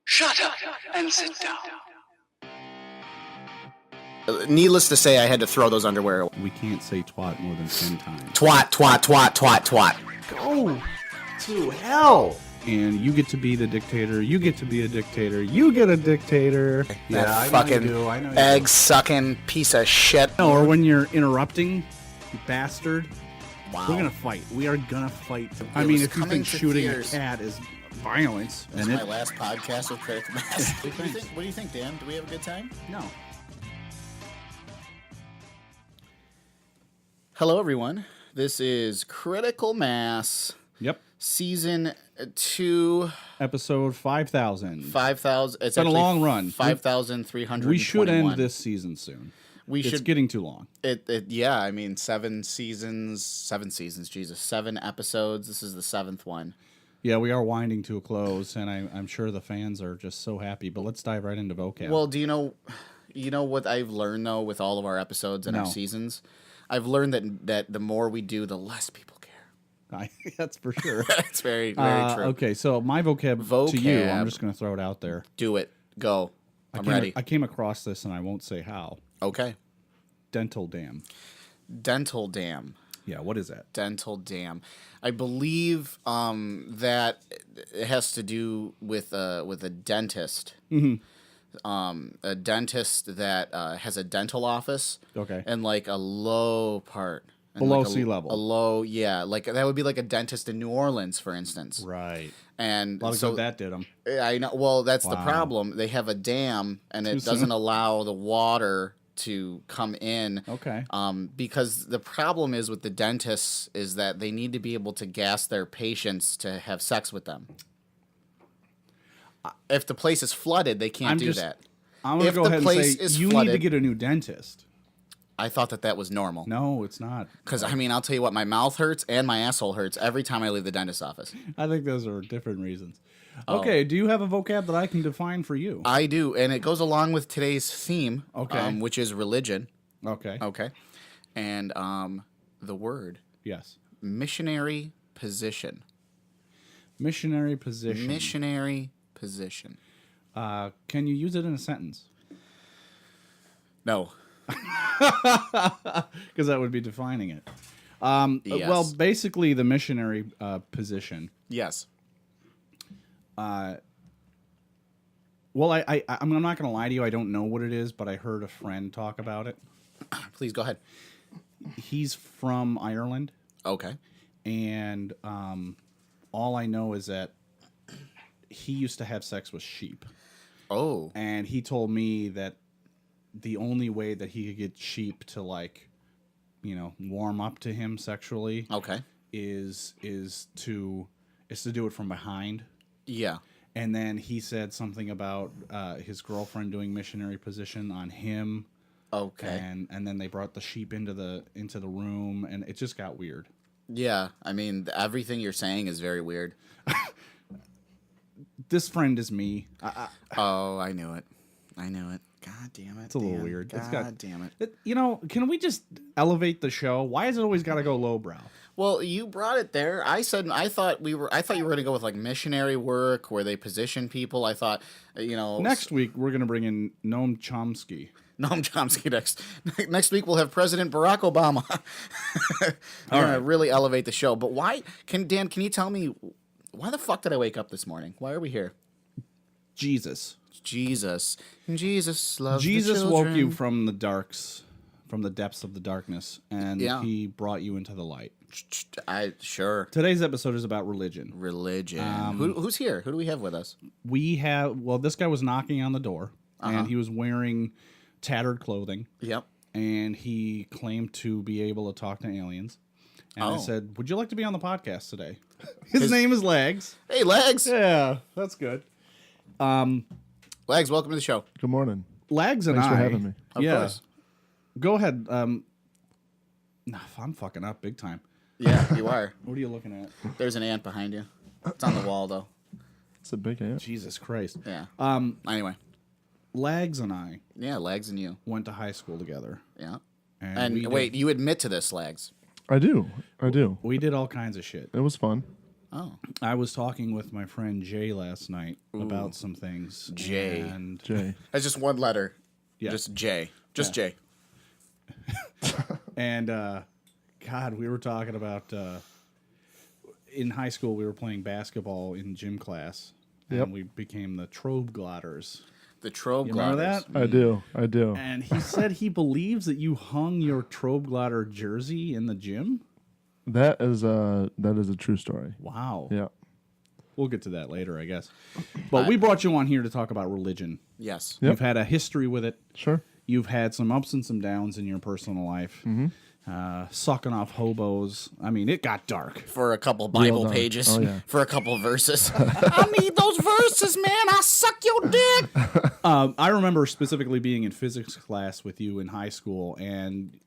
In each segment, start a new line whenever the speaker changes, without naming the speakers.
Shut up and sit down.
Needless to say, I had to throw those underwear.
We can't say twat more than 10 times.
Twat, twat, twat, twat, twat.
Go to hell. And you get to be the dictator. You get to be a dictator. You get a dictator.
That
I
fucking
know you do.
egg-sucking piece of shit.
No, or when you're interrupting, you bastard.
Wow.
We're gonna fight. We are gonna fight. I mean, if you think shooting a cat is violence,
This is my last podcast with CriticalMass. What do you think, Dan? Do we have a good time?
No.
Hello, everyone. This is CriticalMass.
Yep.
Season 2.
Episode 5,000.
5,000.
It's been a long run.
5,321.
We should end this season soon. It's getting too long.
Yeah, I mean, 7 seasons, Jesus, 7 episodes. This is the 7th one.
Yeah, we are winding to a close, and I'm sure the fans are just so happy. But let's dive right into vocab.
Well, do you know what I've learned, though, with all of our episodes and our seasons? I've learned that the more we do, the less people care.
That's for sure.
It's very, very true.
Okay, so my vocab to you, I'm just going to throw it out there.
Do it. Go. I'm ready.
I came across this, and I won't say how.
Okay.
Dental dam.
Dental dam.
Yeah, what is that?
Dental dam. I believe that it has to do with a dentist.
Mm-hmm.
A dentist that has a dental office.
Okay.
And like a low part.
Below
like
sea level.
A low, yeah. Like that would be like a dentist in New Orleans, for instance.
Right.
And
a lot of good that did them.
I know. Well, that's the problem. They have a dam, and it doesn't allow the water to come in.
Okay.
Because the problem is with the dentists is that they need to be able to gas their patients to have sex with them. If the place is flooded, they can't do that.
I'm going to go ahead and say you need to get a new dentist.
I thought that was normal.
No, it's not.
Because, I mean, I'll tell you what, my mouth hurts and my asshole hurts every time I leave the dentist's office.
I think those are different reasons. Okay, do you have a vocab that I can define for you?
I do, and it goes along with today's theme, which is religion.
Okay.
Okay. And the word.
Yes.
Missionary position.
Missionary position.
Missionary position.
Can you use it in a sentence?
No.
Because that would be defining it.
Yes.
Well, basically, the missionary position.
Yes.
Well, I'm not going to lie to you. I don't know what it is, but I heard a friend talk about it.
Please go ahead.
He's from Ireland.
Okay.
And all I know is that he used to have sex with sheep.
Oh.
And he told me that the only way that he could get sheep to, like, warm up to him sexually, is to do it from behind.
Yeah.
And then he said something about his girlfriend doing missionary position on him.
Okay.
And then they brought the sheep into the room, and it just got weird.
Yeah, I mean, everything you're saying is very weird.
This friend is me.
Oh, I knew it. God damn it.
It's a little weird.
God damn it.
Can we just elevate the show? Why has it always got to go lowbrow?
Well, you brought it there. I thought you were going to go with like missionary work where they position people. I thought,
Next week we're going to bring in Noam Chomsky.
Noam Chomsky next week we'll have President Barack Obama. We're going to really elevate the show. But why Dan, can you tell me why the fuck did I wake up this morning? Why are we here?
Jesus
loves the
Jesus woke
children.
you from the depths of the darkness, and he brought you into the light.
Sure.
Today's episode is about religion.
Who's here? Who do we have with us?
This guy was knocking on the door, and he was wearing tattered clothing.
Yep.
And he claimed to be able to talk to aliens. And I said, would you like to be on the podcast today? His name is Legs.
Hey, Legs.
Yeah, that's good.
Legs, welcome to the show.
Good morning.
Legs and
Thanks for having me.
Of course.
Go ahead. I'm fucking up big time.
Yeah, you are.
What are you looking at?
There's an ant behind you. It's on the wall, though.
It's a big ant.
Jesus Christ.
Yeah. Anyway.
Legs and I.
Yeah, Legs and you.
Went to high school together.
Yeah. And wait, you admit to this, Legs?
I do.
We did all kinds of shit.
It was fun.
Oh.
I was talking with my friend Jay last night about some things.
Jay.
And
Jay.
That's just one letter.
Yeah.
Just J. Just J.
And, God, we were talking about, in high school, we were playing basketball in gym class. And we became the Trobglotters.
The Trobglotters.
You remember that?
I do.
And he said he believes that you hung your Trobglotter jersey in the gym.
That is a true story.
Wow.
Yeah.
We'll get to that later, I guess. But we brought you on here to talk about religion.
Yes.
Yep.
You've had a history with it.
Sure.
You've had some ups and some downs in your personal life.
Mm-hmm.
Sucking off hobos. I mean, it got dark.
For a couple Bible
dark.
pages.
Oh, yeah.
For a couple verses. I need those verses, man. I suck your dick.
I remember specifically being in physics class with you in high school, and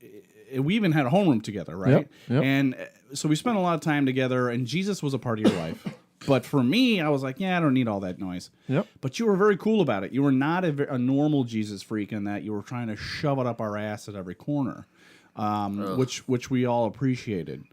we even had a homeroom together, right?
Yep.
And so we spent a lot of time together, and Jesus was a part of your life. But for me, I was like, yeah, I don't need all that noise.
Yep.
But you were very cool about it. You were not a normal Jesus freak in that you were trying to shove it up our ass at every corner, which we all appreciated.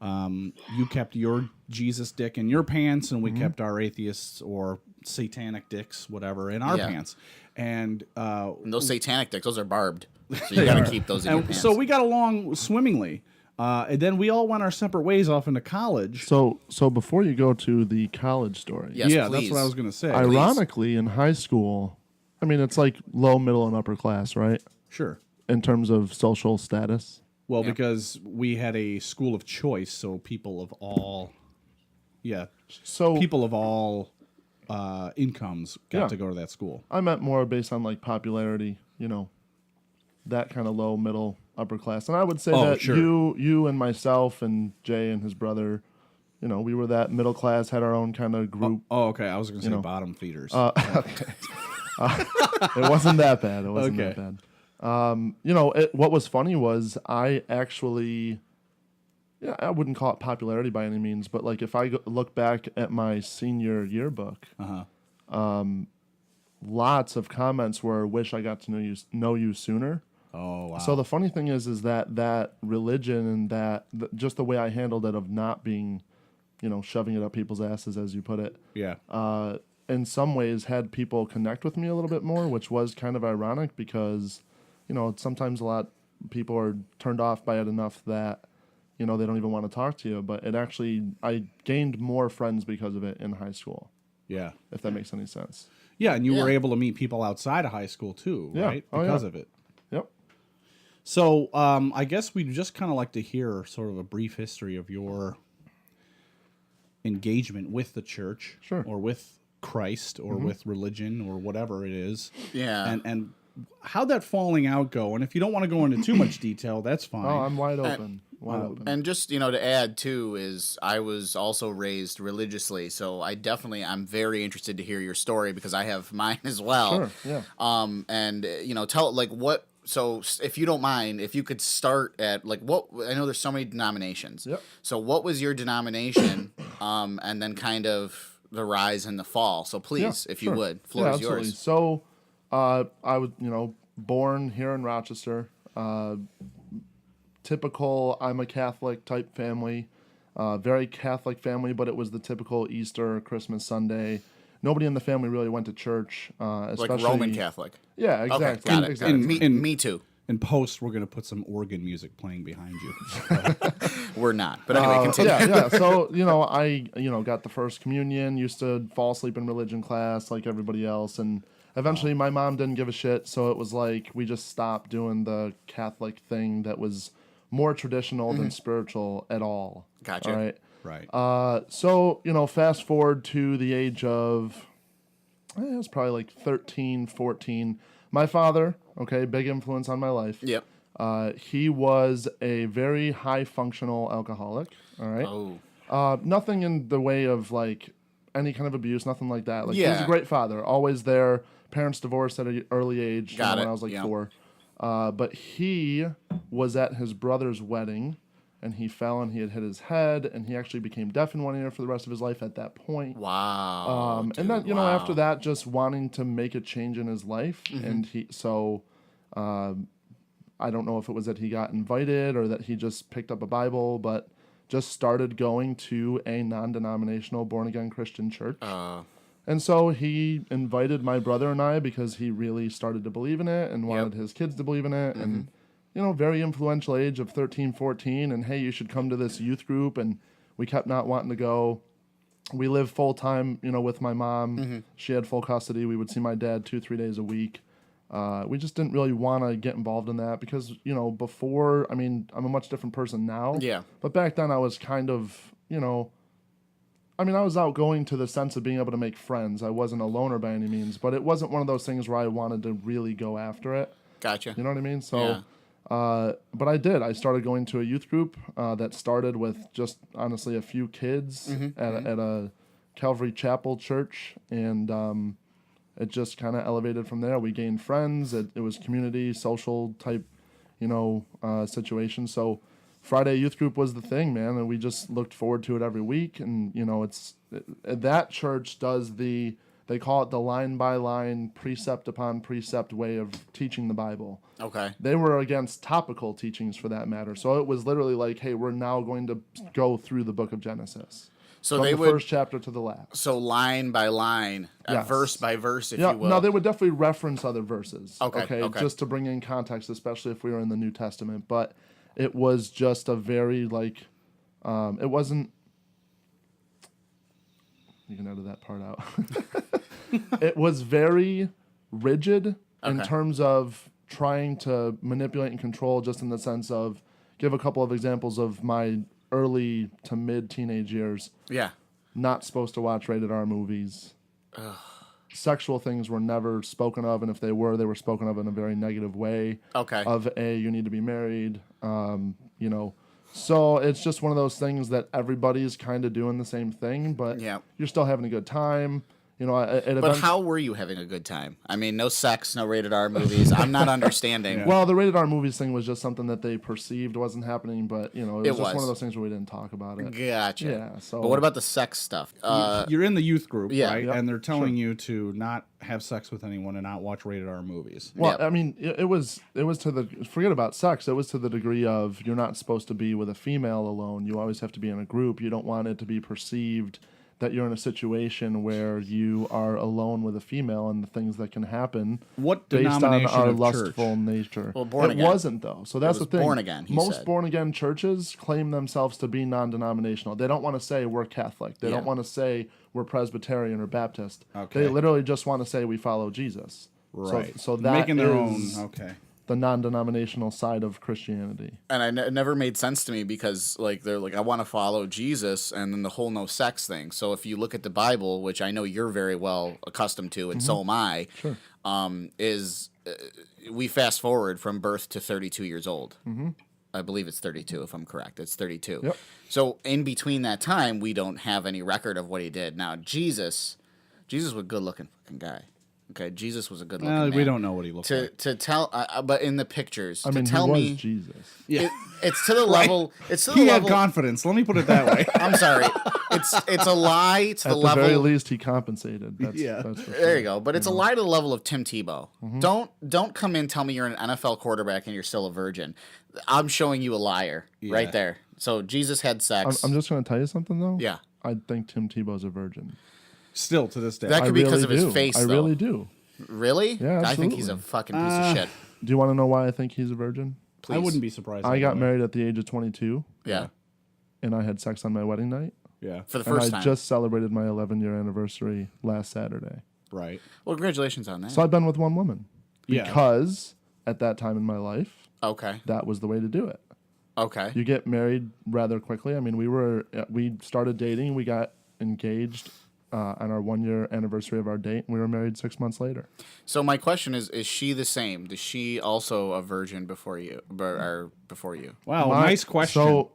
You kept your Jesus dick in your pants, and we kept our atheists or satanic dicks, whatever, in our pants. And
those satanic dicks, those are barbed. So you got to keep those in your pants.
so we got along swimmingly. And then we all went our separate ways off into college.
So before you go to the college story,
Yes,
yeah,
please.
that's what I was going to say.
ironically, in high school, I mean, it's like low, middle, and upper class, right?
Sure.
In terms of social status.
Well, because we had a school of choice, so people of all,
So
people of all incomes got
Yeah.
to go to that school.
I meant more based on like popularity, that kind of low, middle, upper class. And I would say that
sure.
you and myself and Jay and his brother, we were that middle class, had our own kind of group.
Oh, okay. I was going to say bottom feeders.
It wasn't that bad. It wasn't that bad. What was funny was I actually, I wouldn't call it popularity by any means, but like if I look back at my senior yearbook, lots of comments were, "Wish I got to know you sooner."
Oh, wow.
So the funny thing is that religion and that just the way I handled it of not being, shoving it up people's asses, as you put it.
Yeah.
In some ways had people connect with me a little bit more, which was kind of ironic because, sometimes people are turned off by it enough that, they don't even want to talk to you. But I gained more friends because of it in high school.
Yeah.
If that makes any sense.
Yeah, and you were able to meet people outside of high school too, right? Because of it.
Yep.
So I guess we'd just kind of like to hear sort of a brief history of your engagement with the church,
Sure.
or with Christ, or with religion, or whatever it is.
Yeah.
And how'd that falling out go? And if you don't want to go into too much detail, that's fine.
Oh, I'm wide open. Open.
And just, to add too, is I was also raised religiously, so I'm very interested to hear your story because I have mine as well.
Sure, yeah.
And, tell like what, so if you don't mind, if you could start at like what, I know there's so many denominations.
Yep.
So what was your denomination, and then kind of the rise and the fall. So please, if you would, floor is
absolutely.
yours.
So I was, born here in Rochester. Typical, I'm a Catholic type family, very Catholic family, but it was the typical Easter, Christmas, Sunday. Nobody in the family really went to church, especially
Like Roman Catholic.
Yeah, exactly.
Okay, got it.
Exactly.
And me too.
In post, we're going to put some organ music playing behind you.
We're not. But anyway, continue.
Yeah. So, I, got the first communion, used to fall asleep in religion class like everybody else. And eventually my mom didn't give a shit. So it was like we just stopped doing the Catholic thing that was more traditional than spiritual at all.
Gotcha.
All right.
Right.
So, fast forward to the age of, it was probably like 13, 14. My father, big influence on my life.
Yep.
He was a very high functional alcoholic. All right.
Oh.
Nothing in the way of like any kind of abuse, nothing like that. Like he was a
Yeah.
great father, always there. Parents divorced at an early age
Got
when
it.
I was like
Yeah.
4. But he was at his brother's wedding, and he fell and he had hit his head, and he actually became deaf in one ear for the rest of his life at that point.
Wow.
And then,
wow.
after that, just wanting to make a change in his life. And I don't know if it was that he got invited or that he just picked up a Bible, but just started going to a non-denominational born-again Christian church. And so he invited my brother and I because he really started to believe in it and wanted his kids to believe in it. And, very influential age of 13, 14. And, hey, you should come to this youth group. And we kept not wanting to go. We lived full-time, with my mom. She had full custody. We would see my dad 2-3 days a week. We just didn't really want to get involved in that because, before, I'm a much different person now.
Yeah.
But back then I was kind of, I was outgoing to the sense of being able to make friends. I wasn't a loner by any means, but it wasn't one of those things where I wanted to really go after it.
Gotcha.
You know what I mean? So, but I did. I started going to a youth group that started with just, honestly, a few kids at a Calvary Chapel church, and it just kind of elevated from there. We gained friends. It was community, social type, situation. So Friday youth group was the thing, man, and we just looked forward to it every week. And that church does they call it the line by line, precept upon precept way of teaching the Bible.
Okay.
They were against topical teachings for that matter. So it was literally like, hey, we're now going to go through the book of Genesis.
So
from
they
the
would
first chapter to the last.
So line by line,
Yes.
verse by verse, if
Yeah,
you will.
no, they would definitely reference other verses.
Okay.
Just to bring in context, especially if we were in the New Testament. But it was just a very it wasn't. You can edit that part out. It was very rigid in terms of trying to manipulate and control, just in the sense of, give a couple of examples of my early to mid teenage years.
Yeah.
Not supposed to watch rated R movies. Sexual things were never spoken of, and if they were spoken of in a very negative way.
Okay.
Of you need to be married, So it's just one of those things that everybody's kind of doing the same thing, but you're still having a good time.
But how were you having a good time? No sex, no rated R movies. I'm not understanding.
Yeah. Well, the rated R movies thing was just something that they perceived wasn't happening, but it was just one of those things where we didn't talk about it.
Gotcha.
Yeah. So,
but what about the sex stuff?
You're in the youth group, right?
Yep.
And they're telling you to not have sex with anyone and not watch rated R movies.
Well, it was to the, forget about sex. It was to the degree of, you're not supposed to be with a female alone. You always have to be in a group. You don't want it to be perceived that you're in a situation where you are alone with a female and the things that can happen based on our lustful nature.
Well, born again.
It wasn't, though. So that's the thing.
Born again.
Most born again churches claim themselves to be non-denominational. They don't want to say we're Catholic. They don't want to say we're Presbyterian or Baptist. Okay. They literally just want to say we follow Jesus.
Right.
So that
making their
is
own. Okay.
the non-denominational side of Christianity.
And it never made sense to me because they're like, I want to follow Jesus, and then the whole no sex thing. So if you look at the Bible, which I know you're very well accustomed to, and so am I,
Sure.
We fast forward from birth to 32 years old. I believe it's 32, if I'm correct. It's 32.
Yep.
So in between that time, we don't have any record of what he did. Now, Jesus was a good-looking fucking guy. Okay, Jesus was a good-looking man.
We don't know what he looked like.
To tell, but in the pictures,
I mean,
to tell
he was
me,
Jesus.
Yeah.
it's to the level. It's to the
He
level.
had confidence. Let me put it that way.
I'm sorry. It's a lie to
At
the level.
the very least, he compensated. That's for sure.
There you go. But it's a lie to the level of Tim Tebow. Don't come in and tell me you're an NFL quarterback and you're still a virgin. I'm showing you a liar right there. So Jesus had sex.
I'm just going to tell you something, though.
Yeah.
I think Tim Tebow's a virgin.
Still to this day.
That could be because of his
do.
face,
I
though.
really do.
Really?
Yeah,
I think he's a
absolutely.
fucking piece of shit.
Do you want to know why I think he's a virgin?
Please.
I wouldn't be surprised.
I got married at the age of 22.
Yeah.
And I had sex on my wedding night.
Yeah.
For the
And
first
I
time.
just celebrated my 11-year anniversary last Saturday.
Right.
Well, congratulations on that.
So I've been with one woman.
Yeah.
Because at that time in my life,
Okay.
that was the way to do it.
Okay.
You get married rather quickly. I mean, we started dating. We got engaged on our 1-year anniversary of our date, and we were married 6 months later.
So my question is she the same? Is she also a virgin before you? Or before you?
Wow, nice question.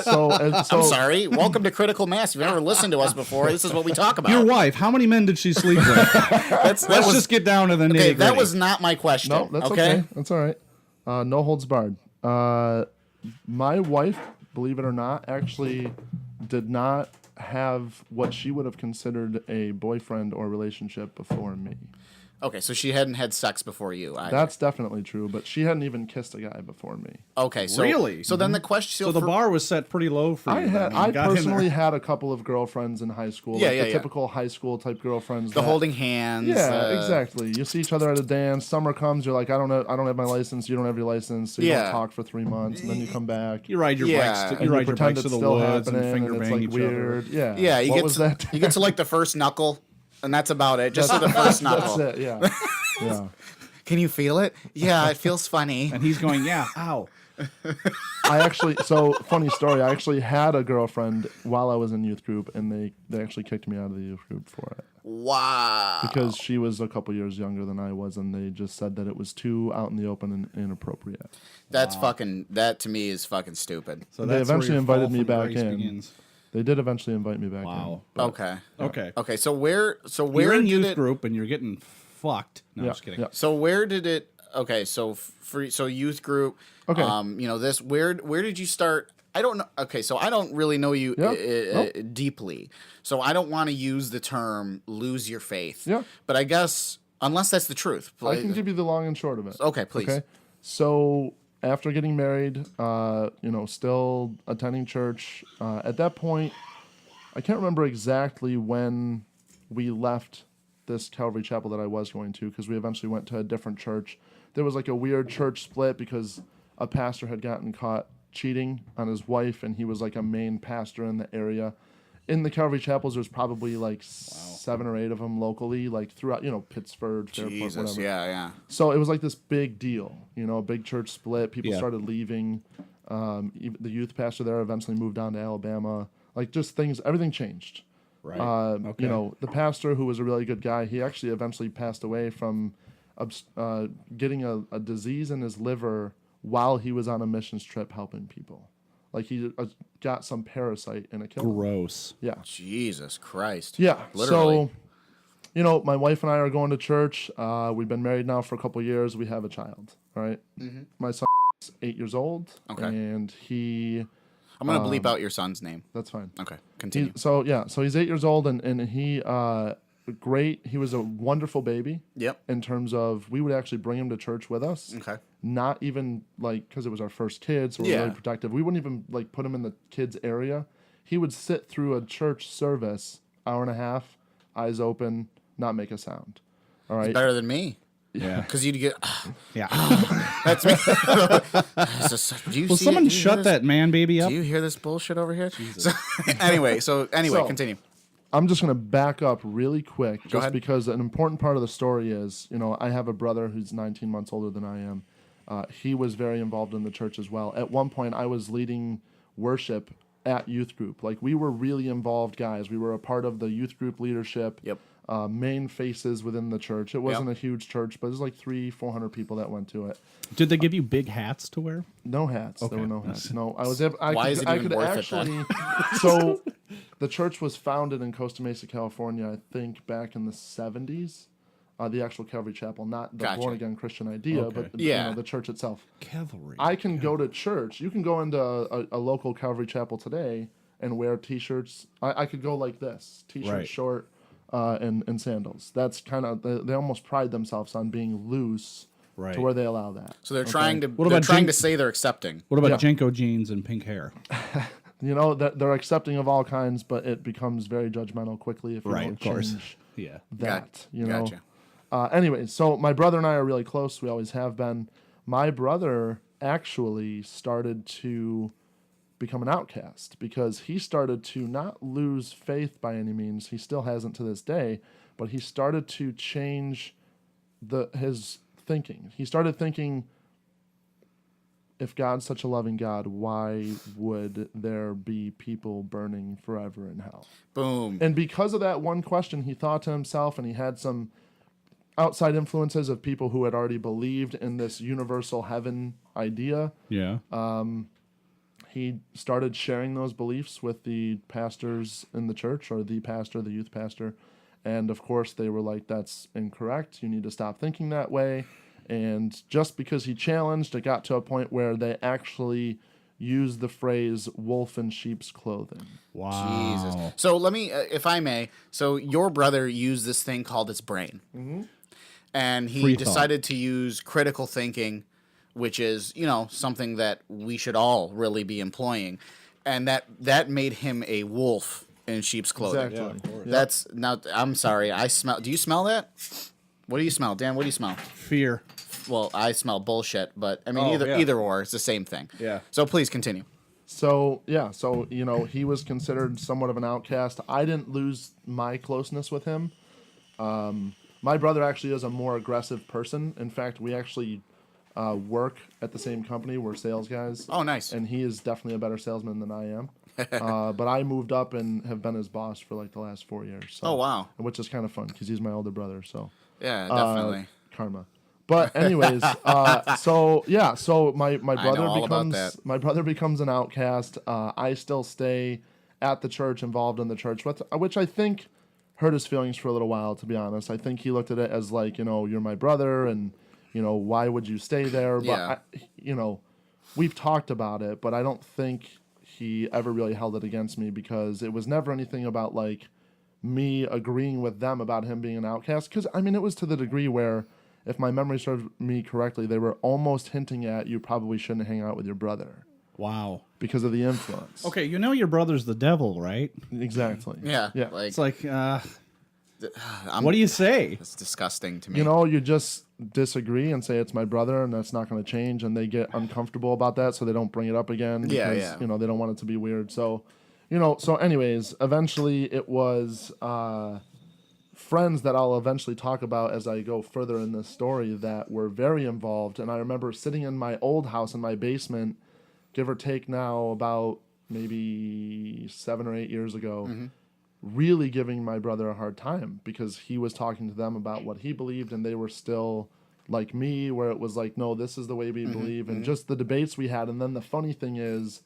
So
I'm sorry. Welcome to Critical Mass. If you've never listened to us before, this is what we talk about.
Your wife, how many men did she sleep with? Let's just get down to the nitty-gritty.
That was not my question.
No, that's okay. That's all right. No holds barred. My wife, believe it or not, actually did not have what she would have considered a boyfriend or relationship before me.
Okay, so she hadn't had sex before you either.
That's definitely true, but she hadn't even kissed a guy before me.
Okay, so
Really?
So then the question.
So the bar was set pretty low for you.
I personally had a couple of girlfriends in high school.
Yeah,
the typical high school type girlfriends.
The holding hands.
Yeah, exactly. You see each other at a dance. Summer comes, you're like, I don't have my license. You don't have your license. So you don't talk for 3 months, and then you come back.
You ride your bikes.
You
ride your
pretend
bikes to
it's
the
still
woods and
happening,
finger
and it's
bang
like
each
weird.
other.
Yeah.
You
What
get
was
to,
that?
you get to like the first knuckle, and that's about it. Just to the first knuckle.
That's it. Yeah. Yeah.
Can you feel it? Yeah, it feels funny.
And he's going, yeah, ow.
So funny story. I actually had a girlfriend while I was in youth group, and they actually kicked me out of the youth group for it.
Wow.
Because she was a couple years younger than I was, and they just said that it was too out in the open and inappropriate.
That's fucking. That to me is fucking stupid.
So
they
that's
eventually
where your
invited
fall
me
from
back
grace
in.
begins.
They did eventually invite me back in.
Okay.
Okay.
So where
You're in
did
youth
it?
group and you're getting fucked. No, I'm
Yeah,
just kidding.
yeah.
So where did it? Okay. So youth group.
Okay.
This where did you start? I don't know. Okay, so I don't really know you deeply, so I don't want to use the term "lose your faith."
Yeah.
But I guess unless that's the truth,
I can give you the long and short of it.
Okay, please.
Okay. So after getting married, still attending church. At that point, I can't remember exactly when we left this Calvary Chapel that I was going to, because we eventually went to a different church. There was like a weird church split because a pastor had gotten caught cheating on his wife, and he was like a main pastor in the area. In the Calvary Chapels, there's probably like 7 or 8 of them locally, like throughout, Pittsburgh, Fairport,
Jesus,
whatever.
yeah.
So it was like this big deal, a big church split. People
Yeah.
started leaving. The youth pastor there eventually moved on to Alabama. Like just things, everything changed.
Right.
Okay. The pastor, who was a really good guy, he actually eventually passed away from getting a disease in his liver while he was on a missions trip helping people. Like he got some parasite and it killed him.
Gross.
Yeah.
Jesus Christ.
Yeah.
Literally.
So, my wife and I are going to church. We've been married now for a couple of years. We have a child. All right. Mm-hmm. My son is 8 years old.
Okay.
And
I'm gonna bleep out your son's name.
that's fine.
Okay, continue.
So he's 8 years old, and he great. He was a wonderful baby.
Yep.
In terms of, we would actually bring him to church with us.
Okay.
Not even because it was our first kid, so we're really protective. We wouldn't even put him in the kids area. He would sit through a church service, hour and a half, eyes open, not make a sound. All right.
It's better than me.
Yeah.
Because you'd get.
Yeah.
That's me.
Will someone shut that man baby up?
Do you hear this bullshit over here? So, anyway, continue.
I'm just going to back up really quick,
Go
just
ahead.
because an important part of the story is, I have a brother who's 19 months older than I am. He was very involved in the church as well. At one point, I was leading worship at youth group. Like, we were really involved guys. We were a part of the youth group leadership.
Yep.
Main faces within the church. It wasn't a huge church, but there's like 300-400 people that went to it.
Did they give you big hats to wear?
No hats.
Okay.
There were no hats. No, I was.
Why is it even worth it then?
So, the church was founded in Costa Mesa, California. I think back in the 70s. The actual Calvary Chapel, not the
Gotcha.
born again Christian idea,
Okay.
but
Yeah.
the church itself.
Cavalry.
I can go to church. You can go into a local Calvary Chapel today and wear T-shirts. I could go like this: T-shirt,
Right.
short, and sandals. That's kind of they almost pride themselves on being loose
Right.
to where they allow that.
So they're trying to.
What
They're
about
trying
Jim-
to say they're accepting.
What about
Yeah.
Jenko jeans and pink hair?
That they're accepting of all kinds, but it becomes very judgmental quickly if you
Right,
don't
of course.
change
Yeah.
that.
Gotcha.
Anyway, so my brother and I are really close. We always have been. My brother actually started to become an outcast because he started to not lose faith by any means. He still hasn't to this day, but he started to change his thinking. He started thinking, if God's such a loving God, why would there be people burning forever in hell?
Boom.
And because of that one question, he thought to himself, and he had some outside influences of people who had already believed in this universal heaven idea.
Yeah.
He started sharing those beliefs with the pastors in the church, or the pastor, the youth pastor. And of course, they were like, that's incorrect. You need to stop thinking that way. And just because he challenged, it got to a point where they actually used the phrase wolf in sheep's clothing.
Wow.
Jesus. So let me, if I may. So your brother used this thing called his brain. Mm-hmm. and he decided to use critical thinking, which is, something that we should all really be employing, and that made him a wolf in sheep's clothing.
Exactly.
Yeah,
That's now. I'm sorry. I smell. Do you smell that? What do you smell, Dan? What do you smell?
Fear.
Well, I smell bullshit, but I mean, either or, it's the same thing.
Yeah.
So please continue.
So he was considered somewhat of an outcast. I didn't lose my closeness with him. My brother actually is a more aggressive person. In fact, we actually work at the same company. We're sales guys.
Oh, nice.
And he is definitely a better salesman than I am. But I moved up and have been his boss for like the last 4 years. So,
oh, wow.
Which is kind of fun because he's my older brother. So
yeah, definitely.
Karma. But anyways, so my brother becomes an outcast. I still stay at the church, involved in the church, which I think hurt his feelings for a little while. To be honest, I think he looked at it as like, you're my brother, and why would you stay there? But we've talked about it, but I don't think he ever really held it against me because it was never anything about like me agreeing with them about him being an outcast. Because I mean, it was to the degree where, if my memory serves me correctly, they were almost hinting at you probably shouldn't hang out with your brother.
Wow.
Because of the influence.
Okay, your brother's the devil, right?
Exactly.
Yeah.
Like, it's like, what do you say?
It's disgusting to me.
You just disagree and say it's my brother and that's not going to change, and they get uncomfortable about that, so they don't bring it up again because, they don't want it to be weird. So, anyways, eventually it was... friends that I'll eventually talk about as I go further in this story that were very involved. And I remember sitting in my old house in my basement, give or take now about maybe 7 or 8 years ago, really giving my brother a hard time because he was talking to them about what he believed, and they were still like me, where it was like, no, this is the way we believe, and just the debates we had. And then the funny thing is,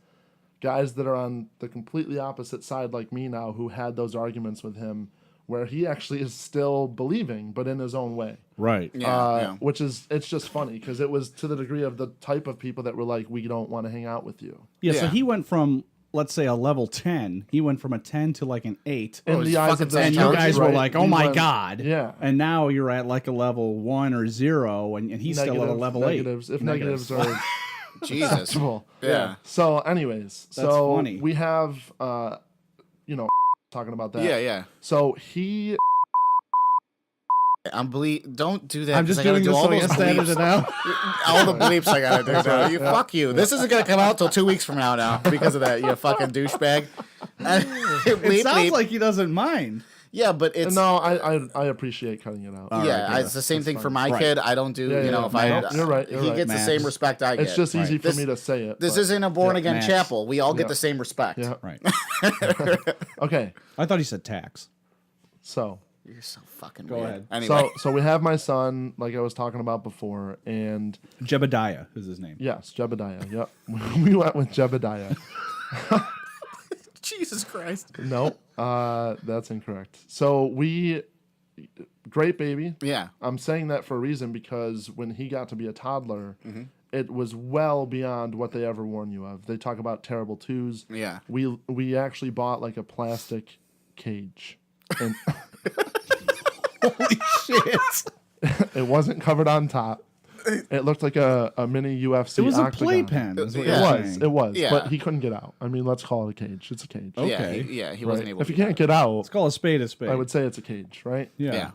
guys that are on the completely opposite side like me now, who had those arguments with him, where he actually is still believing, but in his own way.
Right.
Which is, it's just funny, because it was to the degree of the type of people that were like, we don't want to hang out with you.
Yeah, so he went from, let's say, a level 10. He went from a 10 to like an 8.
In the eyes of the
and you guys were like, oh my God.
Yeah.
And now you're at like a level 1 or 0, and he's still at a level 8.
If negatives are...
Jesus.
acceptable.
Yeah.
So anyways,
That's funny.
We have, talking about that.
Yeah.
So he...
Don't do that.
I'm just doing this so he has to edit it out.
All the bleeps I gotta do now. Fuck you. This isn't gonna come out till 2 weeks from now because of that, you fucking douchebag.
It sounds like he doesn't mind.
Yeah, but it's...
No, I appreciate cutting it out.
It's the same thing for my kid. I don't do, if I...
You're right.
He gets the same respect I get.
It's just easy for me to say it.
This isn't a born-again chapel. We all get the same respect.
Yeah.
Right.
Okay.
I thought he said tax.
So...
You're so fucking
Go
weird.
ahead.
Anyway.
So we have my son, like I was talking about before, and...
Jebediah is his name.
Yes, Jebediah. Yep. We went with Jebediah.
Jesus Christ.
No, that's incorrect. So great baby.
Yeah.
I'm saying that for a reason, because when he got to be a toddler, it was well beyond what they ever warn you of. They talk about terrible twos.
Yeah.
We actually bought like a plastic cage. And
Holy shit.
it wasn't covered on top. It looked like a mini UFC.
It was
octagon.
a playpen. Is what
Yeah.
you're saying.
It was.
Yeah.
But he couldn't get out. I mean, let's call it a cage. It's a cage.
Okay.
He wasn't able
If
to
you can't get out,
Let's call a spade a spade.
I would say it's a cage, right?
Yeah.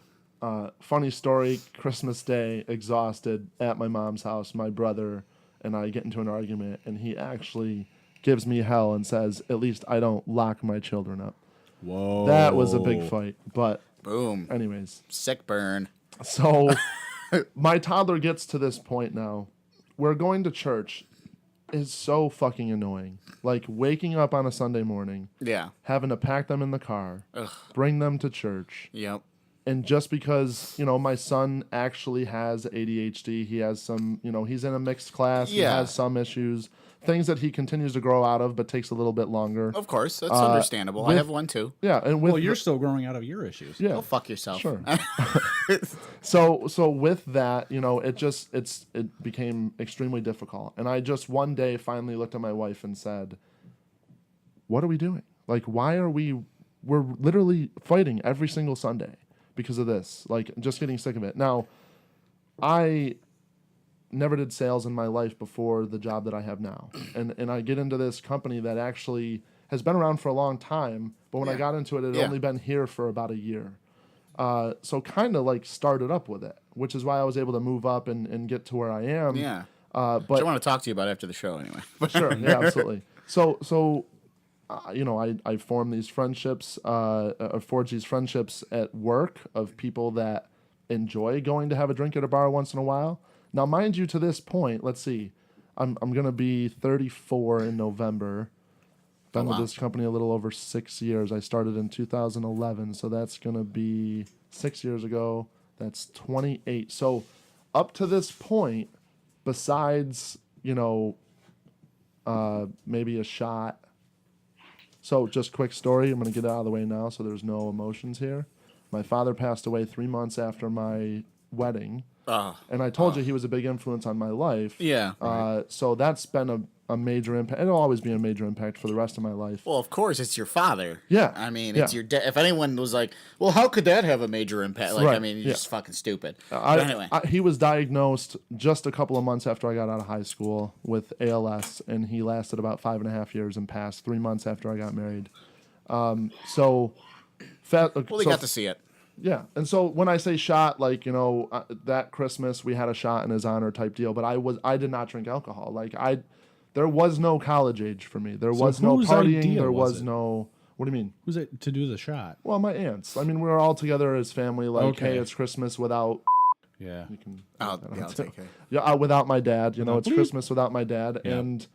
Funny story, Christmas Day, exhausted, at my mom's house, my brother and I get into an argument, and he actually gives me hell and says, at least I don't lock my children up.
Whoa.
That was a big fight, but...
Boom.
Anyways.
Sick burn.
So, my toddler gets to this point now where going to church is so fucking annoying. Like, waking up on a Sunday morning, having to pack them in the car, bring them to church.
Yep.
And just because, my son actually has ADHD, he has some, he's in a mixed class, he has some issues, things that he continues to grow out of, but takes a little bit longer.
Of course, that's understandable. I have one too.
Yeah, and
you're still growing out of your issues.
Yeah.
Go fuck yourself.
Sure. So with that, it became extremely difficult. And I just one day finally looked at my wife and said, what are we doing? Like, we're literally fighting every single Sunday because of this, like, just getting sick of it. Now, I never did sales in my life before the job that I have now. And I get into this company that actually has been around for a long time, but when I got into it, it had only been here for about a year. So kind of like started up with it, which is why I was able to move up and get to where I am.
Yeah.
But
which I want to talk to you about after the show anyway.
Sure, yeah, absolutely. So you know, I formed these friendships, forged these friendships at work of people that enjoy going to have a drink at a bar once in a while. Now, mind you, to this point, let's see, I'm gonna be 34 in November. Been with this company a little over 6 years. I started in 2011, so that's gonna be 6 years ago. That's 28. So up to this point, besides, you know, maybe a shot. So just quick story. I'm going to get it out of the way now so there's no emotions here. My father passed away 3 months after my wedding. And I told you he was a big influence on my life.
Yeah.
So that's been a major impact. It'll always be a major impact for the rest of my life.
Well, of course, it's your father.
Yeah.
I mean, it's your dad. If anyone was like, well, how could that have a major impact? Like,
Right.
I mean, you're just fucking stupid.
Anyway. He was diagnosed just a couple of months after I got out of high school with ALS, and he lasted about 5.5 years and passed 3 months after I got married.
Well, he got to see it.
Yeah, and so when I say shot, like, you know, that Christmas we had a shot in his honor type deal, but I did not drink alcohol. Like there was no college age for me. There was no partying. There was no. What do you mean?
Who's it to do the shot?
Well, my aunts. I mean, we were all together as family. Like, hey, it's Christmas without.
Yeah.
You can.
I'll take it.
Yeah, without my dad. You know, it's Christmas without my dad, and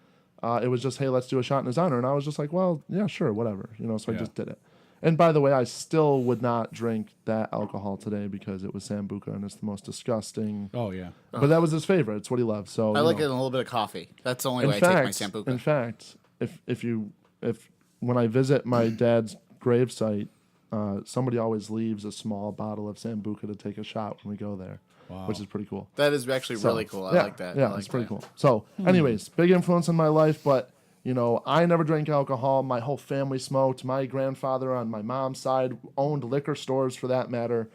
it was just, hey, let's do a shot in his honor, and I was just like, well, yeah, sure, whatever. You know, so I just did it. And by the way, I still would not drink that alcohol today because it was Sambuca and it's the most disgusting.
Oh, yeah.
But that was his favorite. It's what he loved. So
I like it in a little bit of coffee. That's the only way I take my Sambuca.
In fact, if when I visit my dad's gravesite, somebody always leaves a small bottle of Sambuca to take a shot when we go there, which is pretty cool.
That is actually really cool. I like that.
Yeah, it's pretty cool. So, anyways, big influence in my life, but. You know, I never drank alcohol. My whole family smoked. My grandfather on my mom's side owned liquor stores, for that matter.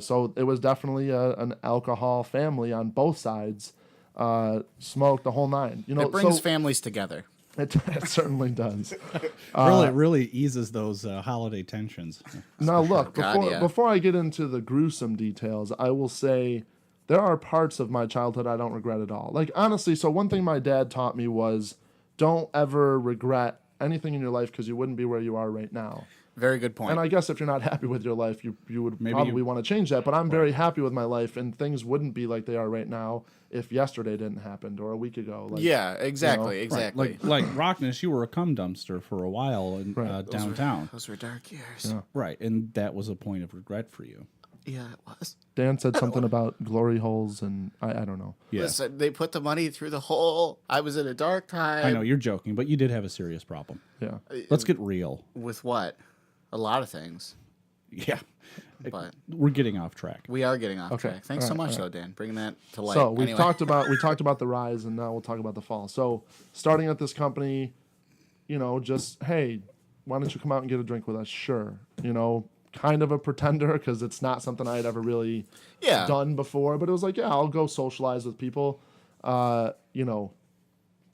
So it was definitely an alcohol family on both sides. Smoked the whole nine. You know,
it brings families together.
It certainly does.
Really eases those holiday tensions.
Now, look, before I get into the gruesome details, I will say there are parts of my childhood I don't regret at all. Like, honestly, so one thing my dad taught me was, don't ever regret anything in your life because you wouldn't be where you are right now.
Very good point.
And I guess if you're not happy with your life, you would probably want to change that. But I'm very happy with my life, and things wouldn't be like they are right now if yesterday didn't happen or a week ago. Like,
yeah, exactly,
you know?
exactly.
Like Rockness, you were a cum dumpster for a while in downtown.
Those were dark years.
Yeah.
Right, and that was a point of regret for you.
Yeah, it was.
Dan said something about glory holes, and I don't know.
Yeah.
Listen, they put the money through the hole. I was in a dark time.
I know, you're joking, but you did have a serious problem.
Yeah.
Let's get real.
With what? A lot of things.
Yeah.
But
we're getting off track.
We are getting off track. Thanks so much, though, Dan, bringing that to light.
So we talked about the rise, and now we'll talk about the fall. So starting at this company, you know, just, hey, why don't you come out and get a drink with us? Sure. You know, kind of a pretender because it's not something I had ever really done before. But it was like, yeah, I'll go socialize with people. You know,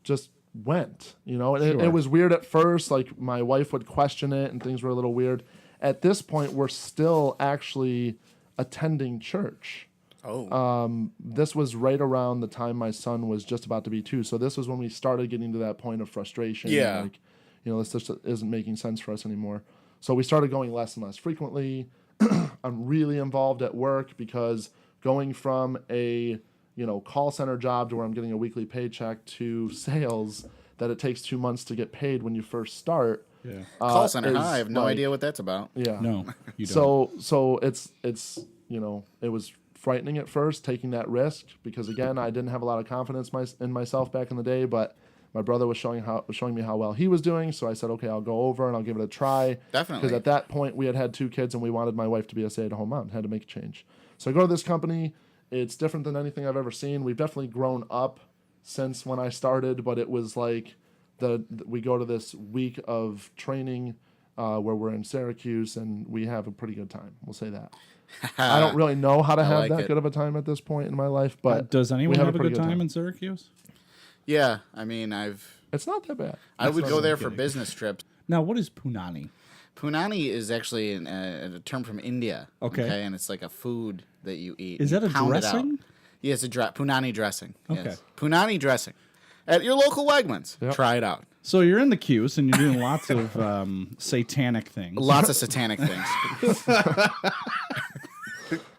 just went. You know, and it was weird at first. Like my wife would question it, and things were a little weird. At this point, we're still actually attending church. This was right around the time my son was just about to be 2. So this was when we started getting to that point of frustration.
Yeah.
Like, you know, this just isn't making sense for us anymore. So we started going less and less frequently. I'm really involved at work because going from a, you know, call center job to where I'm getting a weekly paycheck to sales that it takes 2 months to get paid when you first start.
Yeah.
Call center, huh? I have no idea what that's about.
Yeah.
No, you don't.
So it's you know, it was frightening at first taking that risk because again, I didn't have a lot of confidence in myself back in the day, but my brother was showing me how well he was doing, so I said, okay, I'll go over and I'll give it a try.
Definitely.
Because at that point, we had 2 kids and we wanted my wife to be a stay-at-home mom. Had to make a change. So I go to this company. It's different than anything I've ever seen. We've definitely grown up since when I started, but it was like we go to this week of training where we're in Syracuse, and we have a pretty good time. We'll say that. I don't really know how to have that good of a time at this point in my life, but
does anyone have a good time in Syracuse?
Yeah, I mean,
It's not that bad.
I would go there for business trips.
Now, what is punani?
Punani is actually a term from India.
Okay.
And it's like a food that you eat.
Is that a dressing?
Yeah, it's a punani dressing.
Okay.
Yes. Punani dressing. At your local Wegmans.
Yep.
Try it out.
So you're in the queues and you're doing lots of satanic things.
Lots of satanic things.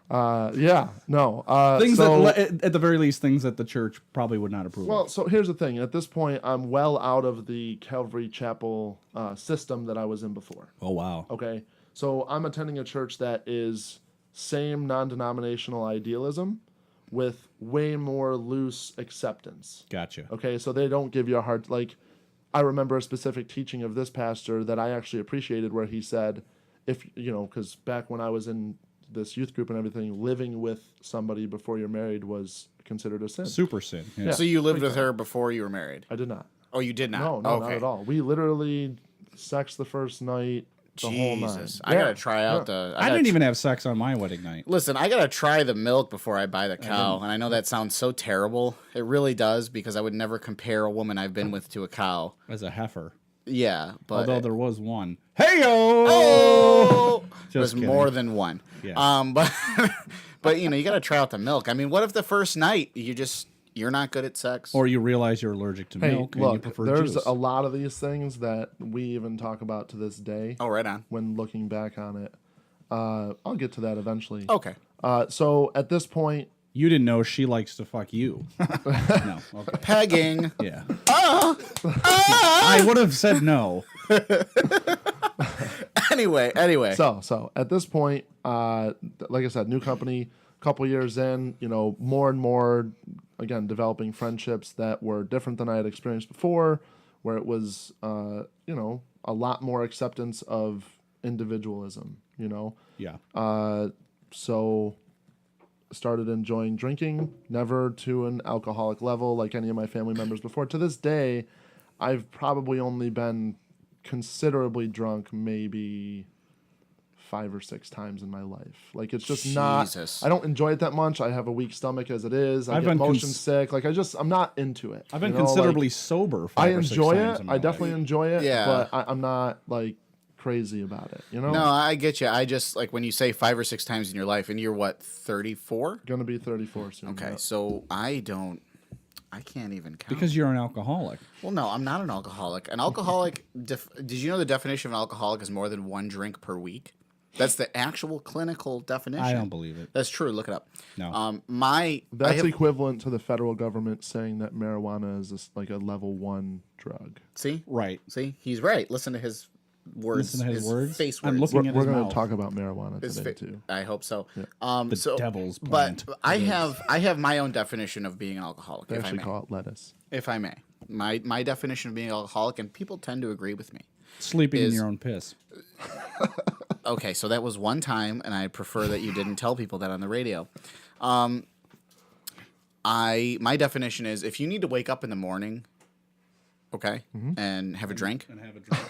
Things
that, at the very least, things that the church probably would not approve.
Well, so here's the thing. At this point, I'm well out of the Calvary Chapel system that I was in before.
Oh, wow.
Okay, so I'm attending a church that is same non-denominational idealism with way more loose acceptance.
Gotcha.
Okay, so they don't give you a hard, like, I remember a specific teaching of this pastor that I actually appreciated where he said, if, you know, because back when I was in this youth group and everything, living with somebody before you're married was considered a sin.
Super sin. Yeah.
So you lived with her before you were married?
I did not.
Oh, you did not?
No, not at all. We literally sexed the first night, the whole night.
Jesus. I got to try out the...
I didn't even have sex on my wedding night.
Listen, I got to try the milk before I buy the cow. And I know that sounds so terrible. It really does, because I would never compare a woman I've been with to a cow.
As a heifer.
Yeah, but...
Although there was one. Hey-o!
Oh! There's
kidding.
more than one.
Yeah.
But you know, you got to try out the milk. I mean, what if the first night you're not good at sex?
Or you realize you're allergic to milk and you prefer
there's
juice.
a lot of these things that we even talk about to this day.
Oh, right on.
When looking back on it. I'll get to that eventually.
Okay.
So at this point...
You didn't know she likes to fuck you. No. Okay.
Pegging.
Yeah. I would have said no.
Anyway.
So at this point, like I said, new company, couple years in, you know, more and more, again, developing friendships that were different than I had experienced before, where it was, you know, a lot more acceptance of individualism, you know?
Yeah.
So started enjoying drinking, never to an alcoholic level like any of my family members before. To this day, I've probably only been considerably drunk maybe 5 or 6 times in my life. Like, it's just not, I don't enjoy it that much. I have a weak stomach as it is. I get motion sick. Like, I'm not into it.
I've been considerably sober 5 or 6 times.
I enjoy it. I definitely enjoy it.
Yeah.
But I'm not, like, crazy about it, you know?
No, I get you. I just, like, when you say 5 or 6 times in your life, and you're what, 34?
Gonna be 34 soon.
Okay,
yeah.
so I can't even count.
Because you're an alcoholic.
Well, no, I'm not an alcoholic. An alcoholic, did you know the definition of an alcoholic is more than 1 drink per week? That's the actual clinical definition.
I don't believe it.
That's true. Look it up.
No.
That's equivalent to the federal government saying that marijuana is like a level 1 drug.
See?
Right.
See? He's right. Listen to his words.
Listen to his words?
Face
I'm
words.
looking at his
We're going
mouth.
to talk about marijuana today too.
I hope so.
Yeah.
The devil's plant.
But I have my own definition of being an alcoholic.
They
if
actually
I may.
call it lettuce.
If I may. My definition of being an alcoholic, and people tend to agree with me.
Sleeping in your own piss.
Okay, so that was one time, and I prefer that you didn't tell people that on the radio. My definition is if you need to wake up in the morning, okay, and have a drink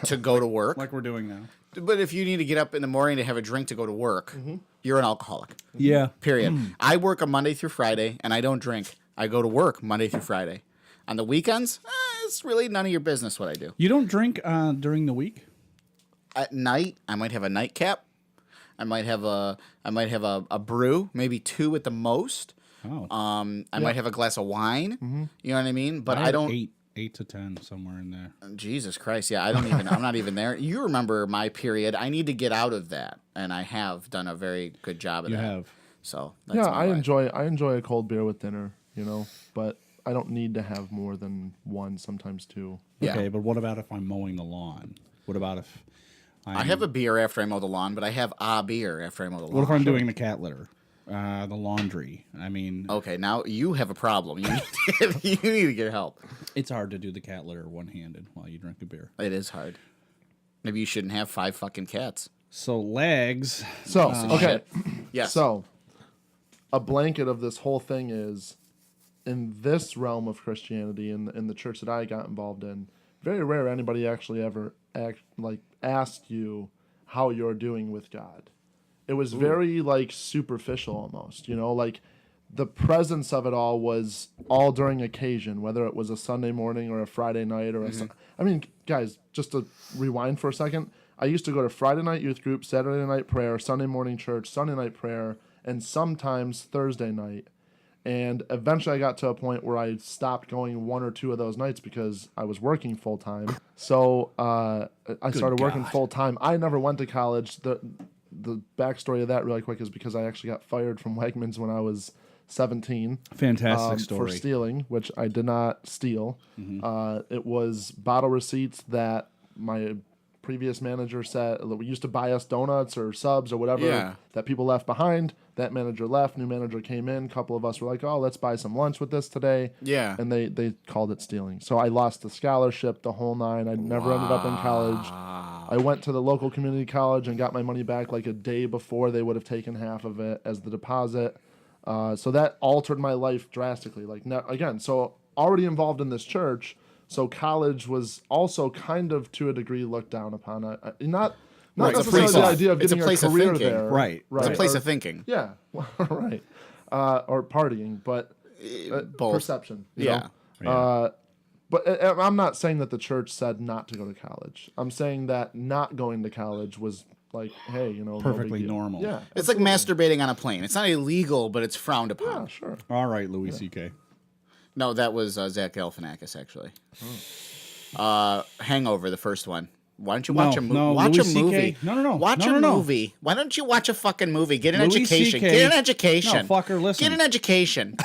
to go to work,
Like we're doing now.
but if you need to get up in the morning to have a drink to go to work, you're an alcoholic.
Yeah.
Period. I work a Monday through Friday, and I don't drink. I go to work Monday through Friday. On the weekends, it's really none of your business what I do.
You don't drink during the week?
At night, I might have a nightcap. I might have a brew, maybe 2 at the most.
Oh.
I might have a glass of wine. You know what I mean? But I don't.
8 to 10 somewhere in there.
Jesus Christ! Yeah, I don't even. I'm not even there. You remember my period? I need to get out of that, and I have done a very good job of that.
You have.
So that's
Yeah,
my life.
I enjoy a cold beer with dinner, you know, but I don't need to have more than 1, sometimes 2.
Yeah.
Okay, but what about if I'm mowing the lawn? What about if
I have a beer after I mow the lawn, but I have a beer after I mow the lawn.
What if I'm doing the cat litter? The laundry. I mean...
Okay, now you have a problem. You need to get help.
It's hard to do the cat litter one-handed while you drink a beer.
It is hard. Maybe you shouldn't have 5 fucking cats.
So, legs...
So, okay.
Yes.
So, a blanket of this whole thing is, in this realm of Christianity, in the church that I got involved in, very rare anybody actually ever ask you how you're doing with God. It was very like superficial almost, like the presence of it all was all during occasion, whether it was a Sunday morning or a Friday night or I mean, guys, just to rewind for a second, I used to go to Friday night youth group, Saturday night prayer, Sunday morning church, Sunday night prayer, and sometimes Thursday night. And eventually I got to a point where I stopped going one or two of those nights because I was working full time. So I started working full time. I never went to college. The backstory of that really quick is because I actually got fired from Wegmans when I was 17.
Fantastic story.
For stealing, which I did not steal. It was bottle receipts that my previous manager said we used to buy us donuts or subs or whatever that people left behind. That manager left, new manager came in. A couple of us were like, oh, let's buy some lunch with this today.
Yeah.
And they called it stealing. So I lost the scholarship, the whole nine. I never ended up in college. I went to the local community college and got my money back like a day before they would have taken half of it as the deposit. So that altered my life drastically. Again, so already involved in this church. So college was also kind of to a degree looked down upon. Not necessarily the idea of getting a career there.
Right.
It's a place of thinking.
Yeah, right. Or partying, but
both.
Perception. You know? But I'm not saying that the church said not to go to college. I'm saying that not going to college was like, hey,
perfectly
no
normal.
Yeah,
it's like masturbating on a plane. It's not illegal, but it's frowned upon.
Yeah, sure.
All right, Louis C.K.
No, that was Zach Galifianakis, actually. Hangover, the first one. Why don't you watch a movie? Watch a movie.
No.
Watch a movie. Why don't you watch a fucking movie? Get an education. Get an education.
No, fucker, listen.
Get an education.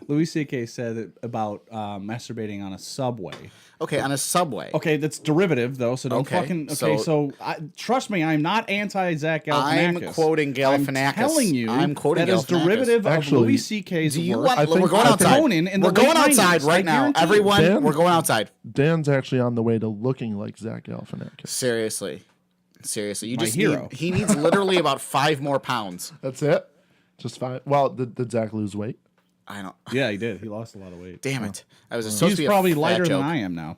Louis C.K. said about masturbating on a subway.
Okay, on a subway.
Okay, that's derivative, though, so don't fucking... Okay, so trust me, I'm not anti-Zach Galifianakis.
I'm quoting Galifianakis.
I'm telling you
that
is derivative of Louis C.K.'s work.
We're going outside. We're going outside right now. Everyone, we're going outside.
Dan's actually on the way to looking like Zach Galifianakis.
Seriously. You
My hero.
He needs literally about 5 more pounds.
That's it? Just 5? Well, did Zach lose weight?
I don't.
Yeah, he did. He lost a lot of weight.
Damn it! I was supposed to be
He's probably
a fat
lighter
joke.
than I am now.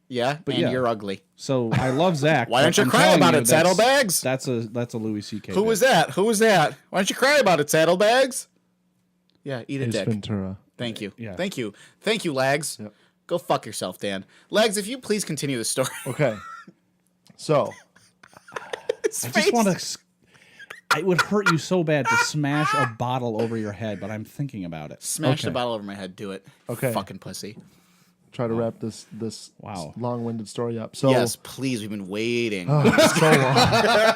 Yeah, but you're ugly.
So I love Zach.
Why don't you cry about it, Saddlebags?
That's a Louis C.K.
Who was that? Why don't you cry about it, Saddlebags? Yeah, eat a
Ace
dick.
Ventura.
Thank you.
Yeah.
Thank you, Lags.
Yep.
Go fuck yourself, Dan. Lags, if you please continue the story.
Okay. So.
I just want to... It would hurt you so bad to smash a bottle over your head, but I'm thinking about it.
Smash the bottle over my head. Do it.
Okay.
Fucking pussy.
Try to wrap this long-winded story up. So
yes, please. We've been waiting.
So long.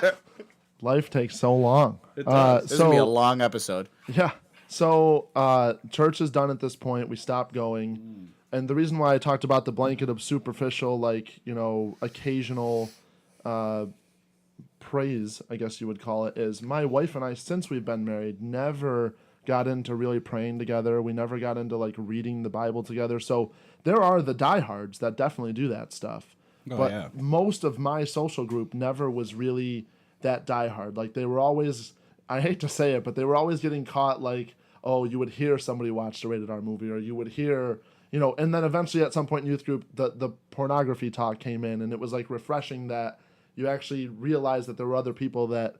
Life takes so long.
It does. This is gonna be a long episode.
Yeah. So church is done at this point. We stopped going, and the reason why I talked about the blanket of superficial, occasional. Praise, I guess you would call it, is my wife and I, since we've been married, never got into really praying together. We never got into reading the Bible together. So there are the diehards that definitely do that stuff. But most of my social group never was really that diehard. They were always, I hate to say it, but they were always getting caught you would hear somebody watch the rated R movie, or you would hear, and then eventually at some point in youth group, the pornography talk came in, and it was refreshing that you actually realized that there were other people that,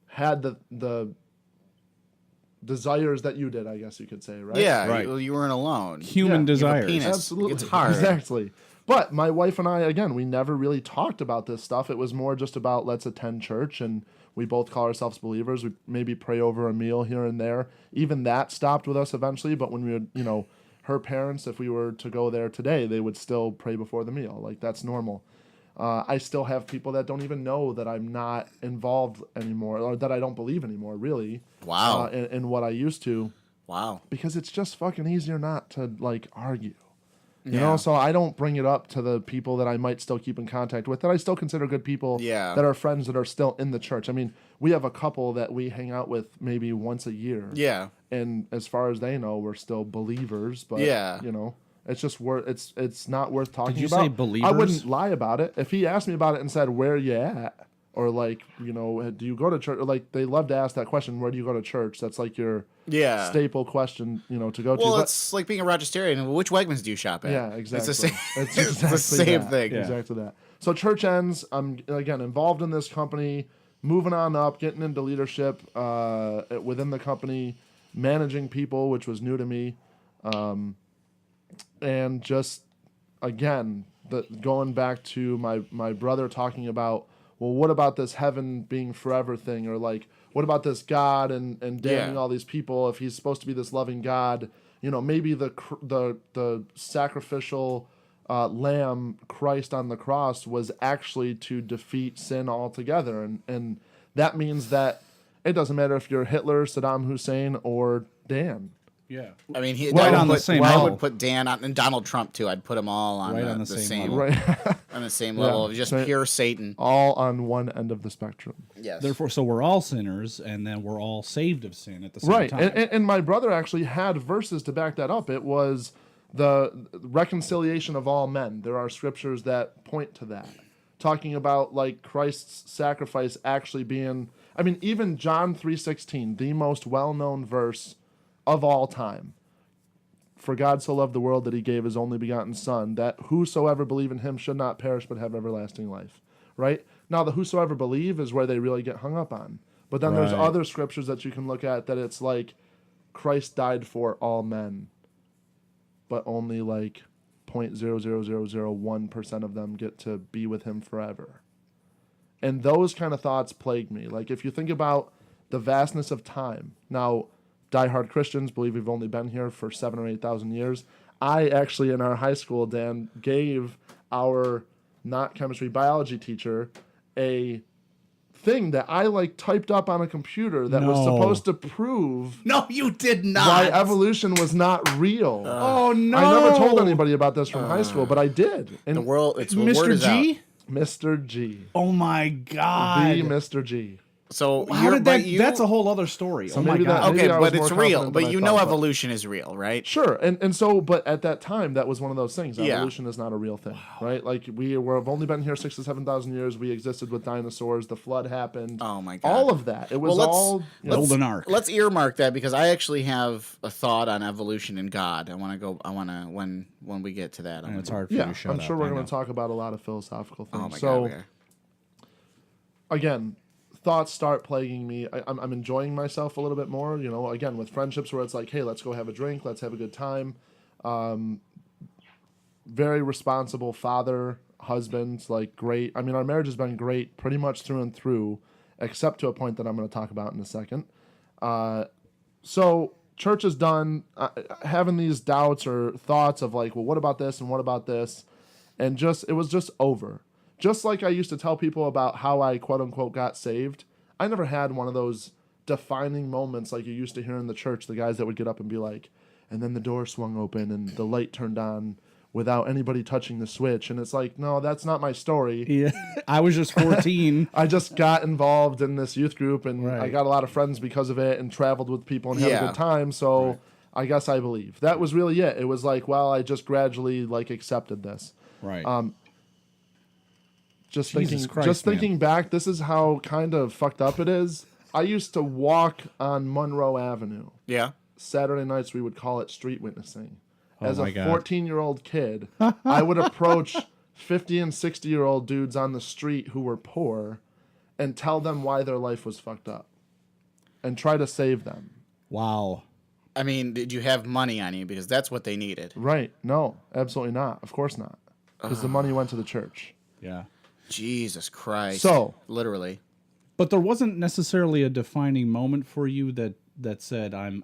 had the desires that you did, I guess you could say, right?
Yeah,
right.
You weren't alone.
Human desires.
Penis.
Absolutely.
It's hard.
Exactly. But my wife and I, again, we never really talked about this stuff. It was more just about let's attend church, and we both call ourselves believers. We maybe pray over a meal here and there. Even that stopped with us eventually, but when we would, her parents, if we were to go there today, they would still pray before the meal. That's normal. I still have people that don't even know that I'm not involved anymore, or that I don't believe anymore, really.
Wow.
In what I used to.
Wow.
Because it's just fucking easier not to, argue. You know? So I don't bring it up to the people that I might still keep in contact with, that I still consider good people, that are friends that are still in the church. I mean, we have a couple that we hang out with maybe once a year.
Yeah.
And as far as they know, we're still believers, but, it's just it's not worth talking about.
Did you say believers?
I wouldn't lie about it. If he asked me about it and said, where you at? Or do you go to church? Or they love to ask that question, where do you go to church? That's your staple question, to go to.
Well, it's like being a Rogisterian. Which Wegmans do you shop at?
Yeah, exactly.
It's the same, thing.
Yeah. Exactly that. So church ends. I'm again involved in this company, moving on up, getting into leadership within the company, managing people, which was new to me, and just again going back to my brother talking about, well, what about this heaven being forever thing, or like, what about this God and damning all these people if he's supposed to be this loving God? You know, maybe the sacrificial lamb Christ on the cross was actually to defeat sin altogether, and that means that it doesn't matter if you're Hitler, Saddam Hussein, or Dan.
Yeah,
I mean,
on the same
I
level.
would put Dan on, and Donald Trump too. I'd put them all on the same
right
on the same level of just pure Satan.
All on one end of the spectrum.
Yes.
Therefore, so we're all sinners, and then we're all saved of sin at the same time.
Right, and my brother actually had verses to back that up. It was the reconciliation of all men. There are scriptures that point to that, talking about like Christ's sacrifice actually being. I mean, even John 3:16, the most well-known verse of all time. For God so loved the world that he gave his only begotten Son, that whosoever believe in him should not perish but have everlasting life. Right? Now, the whosoever believe is where they really get hung up on. But then there's other scriptures that you can look at that it's like Christ died for all men, but only like 0.00001% of them get to be with him forever. And those kind of thoughts plague me. Like, if you think about the vastness of time. Now, diehard Christians believe we've only been here for 7,000 or 8,000 years. I actually, in our high school, Dan, gave our not chemistry biology teacher a thing that I like typed up on a computer that was supposed to prove
No, you did not.
why evolution was not real.
Oh no!
I never told anybody about this from high school, but I did. And
The world, it's the word
Mr.
is
G.
out.
Mr. G.
Oh my God!
The Mr. G.
So
How did that? That's a whole other story.
So
oh my
maybe
God!
that-
okay,
Maybe I was
but it's
more
real.
confident
But
than I
you know
thought, but-
evolution is real, right?
Sure, and so, but at that time, that was one of those things.
Yeah.
Evolution is not a real thing, right? Like we've only been here 6,000 to 7,000 years. We existed with dinosaurs. The flood happened.
Oh my God.
All of that. It was
Well,
all. You know,
Golden Ark.
Let's earmark that because I actually have a thought on evolution and God. I want to when we get to that.
And it's hard for you
yeah,
to shut
I'm
up.
sure we're
I
going
know.
to talk about a lot of philosophical things.
Oh my
so,
God. We are.
again, thoughts start plaguing me. I'm enjoying myself a little bit more, you know, again, with friendships where it's like, hey, let's go have a drink, let's have a good time. Very responsible father, husband, like great. I mean, our marriage has been great pretty much through and through, except to a point that I'm going to talk about in a second. So church is done, having these doubts or thoughts of like, well, what about this and what about this? And it was just over. Just like I used to tell people about how I, quote unquote, got saved, I never had one of those defining moments like you used to hear in the church, the guys that would get up and be like, and then the door swung open and the light turned on without anybody touching the switch. And it's like, no, that's not my story.
Yeah, I was just 14.
I just got involved in this youth group and
Right.
I got a lot of friends because of it and traveled with people and had
Yeah.
a good time. So I guess I believe. That was really it. It was like, well, I just gradually like accepted this.
Right.
Just
Jesus Christ,
just
man.
thinking back, this is how kind of fucked up it is. I used to walk on Monroe Avenue.
Yeah.
Saturday nights we would call it street witnessing. As
my
a
God.
14-year-old kid, I would approach 50 and 60-year-old dudes on the street who were poor and tell them why their life was fucked up and try to save them.
Wow.
I mean, did you have money on you? Because that's what they needed.
Right. No, absolutely not. Of course not. Because the money went to the church.
Yeah.
Jesus Christ.
So-
literally.
But there wasn't necessarily a defining moment for you that said I'm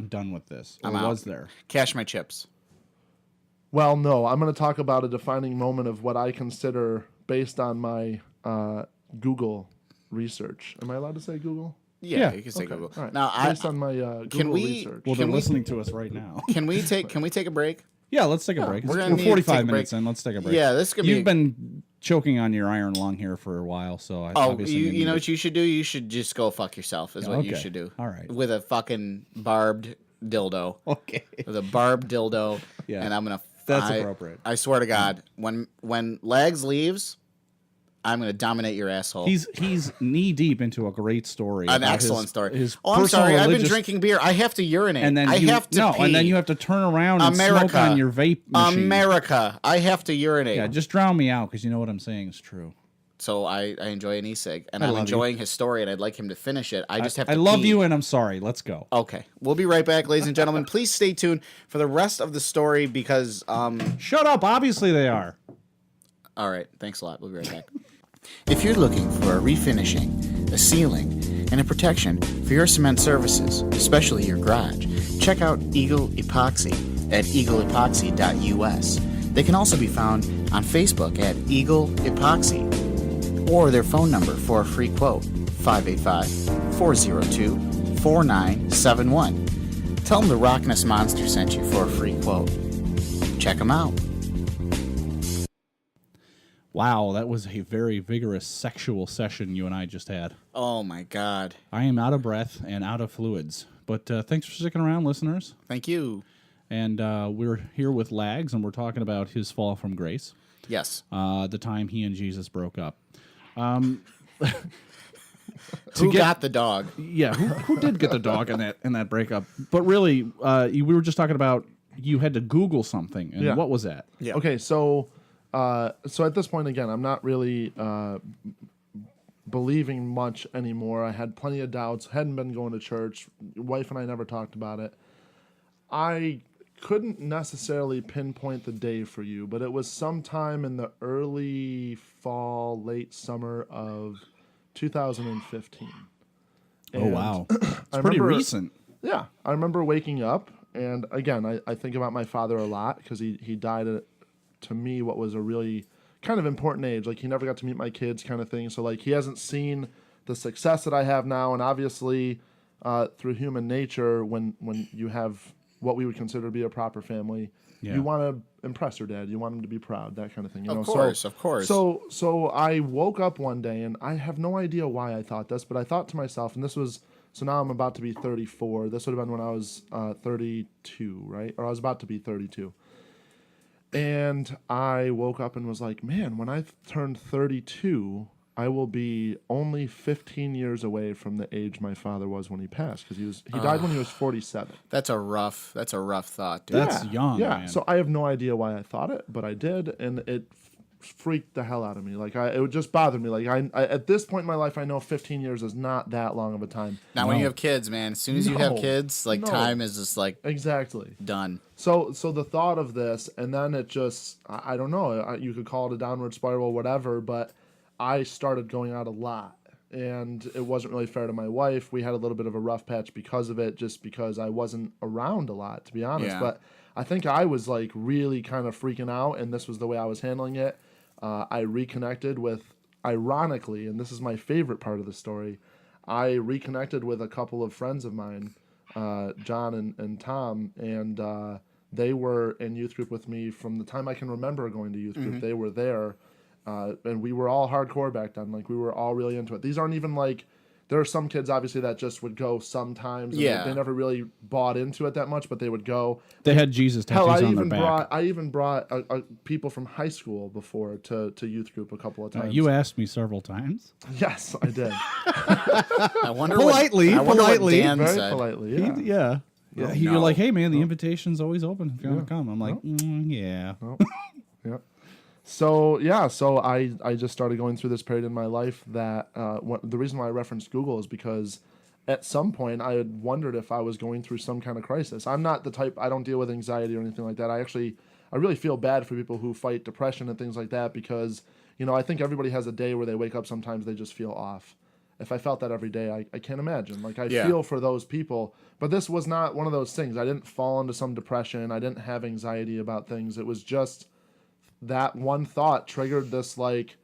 done with this. Or
I'm out.
was there?
Cash my chips.
Well, no, I'm going to talk about a defining moment of what I consider based on my Google research. Am I allowed to say Google?
Yeah,
Yeah.
you can say Google.
All right.
Now,
based on my Google research.
Well, they're
Can we-
listening to us right now.
Can we take a break?
Yeah, let's take a break.
we're
We're
gonna need to
45
take a
minutes
break.
in. Let's take a break.
Yeah, this could be.
You've been choking on your iron lung here for a while, so I
Oh,
obviously
you
need
know
to-
what you should do? You should just go fuck yourself. Is what you
okay.
should do.
All right.
With a fucking barbed dildo.
Okay.
With a barbed dildo.
Yeah.
And I'm gonna.
That's appropriate.
I swear to God, when Legs leaves, I'm going to dominate your asshole.
He's knee deep into a great story.
An excellent story.
Oh,
I'm sorry. I've been drinking beer. I have to urinate.
And then
I have to pee.
And then you have to turn around and smoke on your vape machine.
America. I have to urinate.
Yeah, just drown me out because you know what I'm saying is true.
So I enjoy an e-cig, and I'm enjoying his story, and I'd like him to finish it. I just have to
I love you, and I'm sorry. Let's go.
Okay. We'll be right back, ladies and gentlemen. Please stay tuned for the rest of the story because...
Shut up. Obviously they are.
All right. Thanks a lot. We'll be right back. If you're looking for a refinishing, a sealing, and a protection for your cement services, especially your garage, check out Eagle Epoxy at eagleepoxy.us. They can also be found on Facebook at Eagle Epoxy, or their phone number for a free quote, 585-402-4971. Tell them the Rockness Monster sent you for a free quote. Check them out.
Wow, that was a very vigorous sexual session you and I just had.
Oh, my God.
I am out of breath and out of fluids. But thanks for sticking around, listeners.
Thank you.
And we're here with Lags, and we're talking about his fall from grace.
Yes.
The time he and Jesus broke up.
Who got the dog?
Yeah, who did get the dog in that breakup? But really, we were just talking about you had to Google something, and what was that?
Yeah. Okay, so at this point, again, I'm not really believing much anymore. I had plenty of doubts, hadn't been going to church. Wife and I never talked about it. I couldn't necessarily pinpoint the day for you, but it was sometime in the early fall, late summer of 2015.
Oh, wow. It's pretty recent.
Yeah. I remember waking up, and again, I think about my father a lot because he died at, to me, what was a really kind of important age. Like, he never got to meet my kids kind of thing. So, like, he hasn't seen the success that I have now. And obviously, through human nature, when you have what we would consider to be a proper family, you want to impress your dad. You want him to be proud, that kind of thing. You know?
Of course.
So I woke up one day, and I have no idea why I thought this, but I thought to myself, and this was, so now I'm about to be 34. This would have been when I was 32, right? Or I was about to be 32. And I woke up and was like, man, when I turned 32, I will be only 15 years away from the age my father was when he passed, because he died when he was 47.
That's a rough thought, dude.
That's young, man.
So I have no idea why I thought it, but I did, and it freaked the hell out of me. Like, it would just bother me. Like, I at this point in my life, I know 15 years is not that long of a time.
Now, when you have kids, man, as soon as you have kids, like, time is just like
exactly
done.
So the thought of this, and then it just, I don't know, you could call it a downward spiral, whatever, but I started going out a lot, and it wasn't really fair to my wife. We had a little bit of a rough patch because of it, just because I wasn't around a lot, to be honest.
Yeah.
But I think I was like really kind of freaking out, and this was the way I was handling it. I reconnected with, ironically, and this is my favorite part of the story, I reconnected with a couple of friends of mine, John and Tom, and they were in youth group with me from the time I can remember going to youth group. Mm-hmm. They were there. And we were all hardcore back then. Like, we were all really into it. These aren't even like, there are some kids obviously that just would go sometimes. And they never really bought into it that much, but they would go.
They had Jesus tattoos on their back.
I even brought people from high school before to youth group a couple of times.
You asked me several times.
Yes, I did.
I wonder
politely.
What Dan
very
said.
politely.
Yeah. You're like, hey man, the invitation's always open if you want to come. I'm like, yeah.
Yeah. So I just started going through this period in my life that the reason why I referenced Google is because at some point I had wondered if I was going through some kind of crisis. I'm not the type, I don't deal with anxiety or anything like that. I really feel bad for people who fight depression and things like that because, I think everybody has a day where they wake up, sometimes they just feel off. If I felt that every day, I can't imagine. Like, I feel for those people. But this was not one of those things. I didn't fall into some depression. I didn't have anxiety about things. It was just that one thought triggered this, like,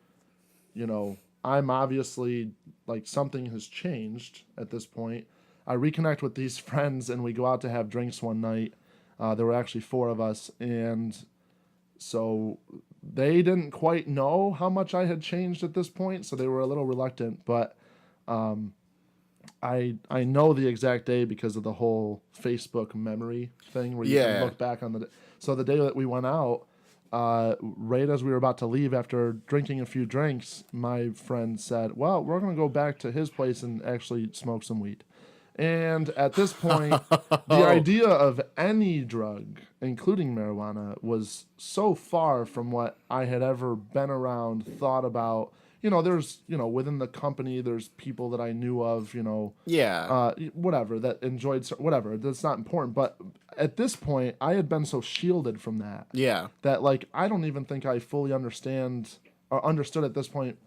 I'm obviously, like, something has changed at this point. I reconnect with these friends, and we go out to have drinks one night. There were actually 4 of us, and so they didn't quite know how much I had changed at this point, so they were a little reluctant, but I know the exact day because of the whole Facebook memory thing where you can look back on the day. So the day that we went out, right as we were about to leave after drinking a few drinks, my friend said, well, we're going to go back to his place and actually smoke some weed. And at this point, the idea of any drug, including marijuana, was so far from what I had ever been around, thought about. There's, within the company, there's people that I knew of, whatever, that enjoyed, whatever, that's not important. But at this point, I had been so shielded from that.
Yeah.
That, like, I don't even think I fully understood at this point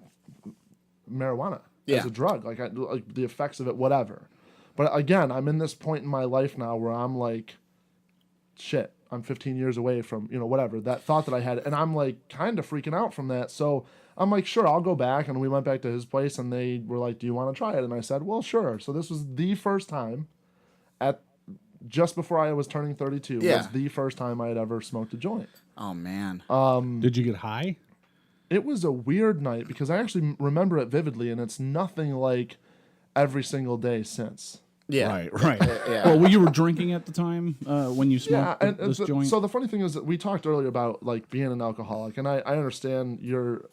marijuana as a drug, like the effects of it, whatever. But again, I'm in this point in my life now where I'm like, shit, I'm 15 years away from, whatever, that thought that I had. And I'm like kind of freaking out from that. So I'm like, sure, I'll go back. And we went back to his place and they were like, do you want to try it? And I said, well, sure. So this was the first time just before I was turning 32 was the first time I had ever smoked a joint.
Oh, man.
Did you get high?
It was a weird night because I actually remember it vividly, and it's nothing like every single day since.
Yeah.
Right. Yeah. Well, you were drinking at the time when you smoked this joint?
So the funny thing is that we talked earlier about like being an alcoholic, and I understand your...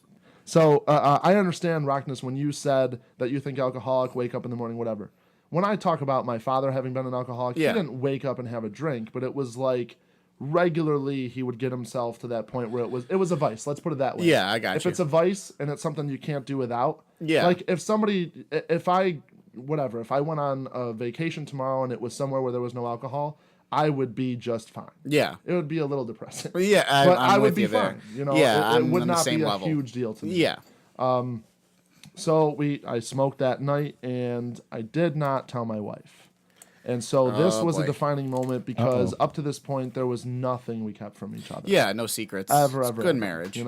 So I understand, Rockness, when you said that you think alcoholic, wake up in the morning, whatever. When I talk about my father having been an alcoholic, he didn't wake up and have a drink, but it was like regularly he would get himself to that point where it was a vice. Let's put it that way.
Yeah, I got you.
If it's a vice and it's something you can't do without, like if I went on a vacation tomorrow and it was somewhere where there was no alcohol, I would be just fine. Yeah. It would be a little depressing.
Yeah,
but I would be fine.
Yeah,
it would not be a huge deal to me.
Yeah.
So I smoked that night, and I did not tell my wife. And so this was a defining moment because up to this point, there was nothing we kept from each other.
Yeah, no secrets.
Ever.
Good marriage.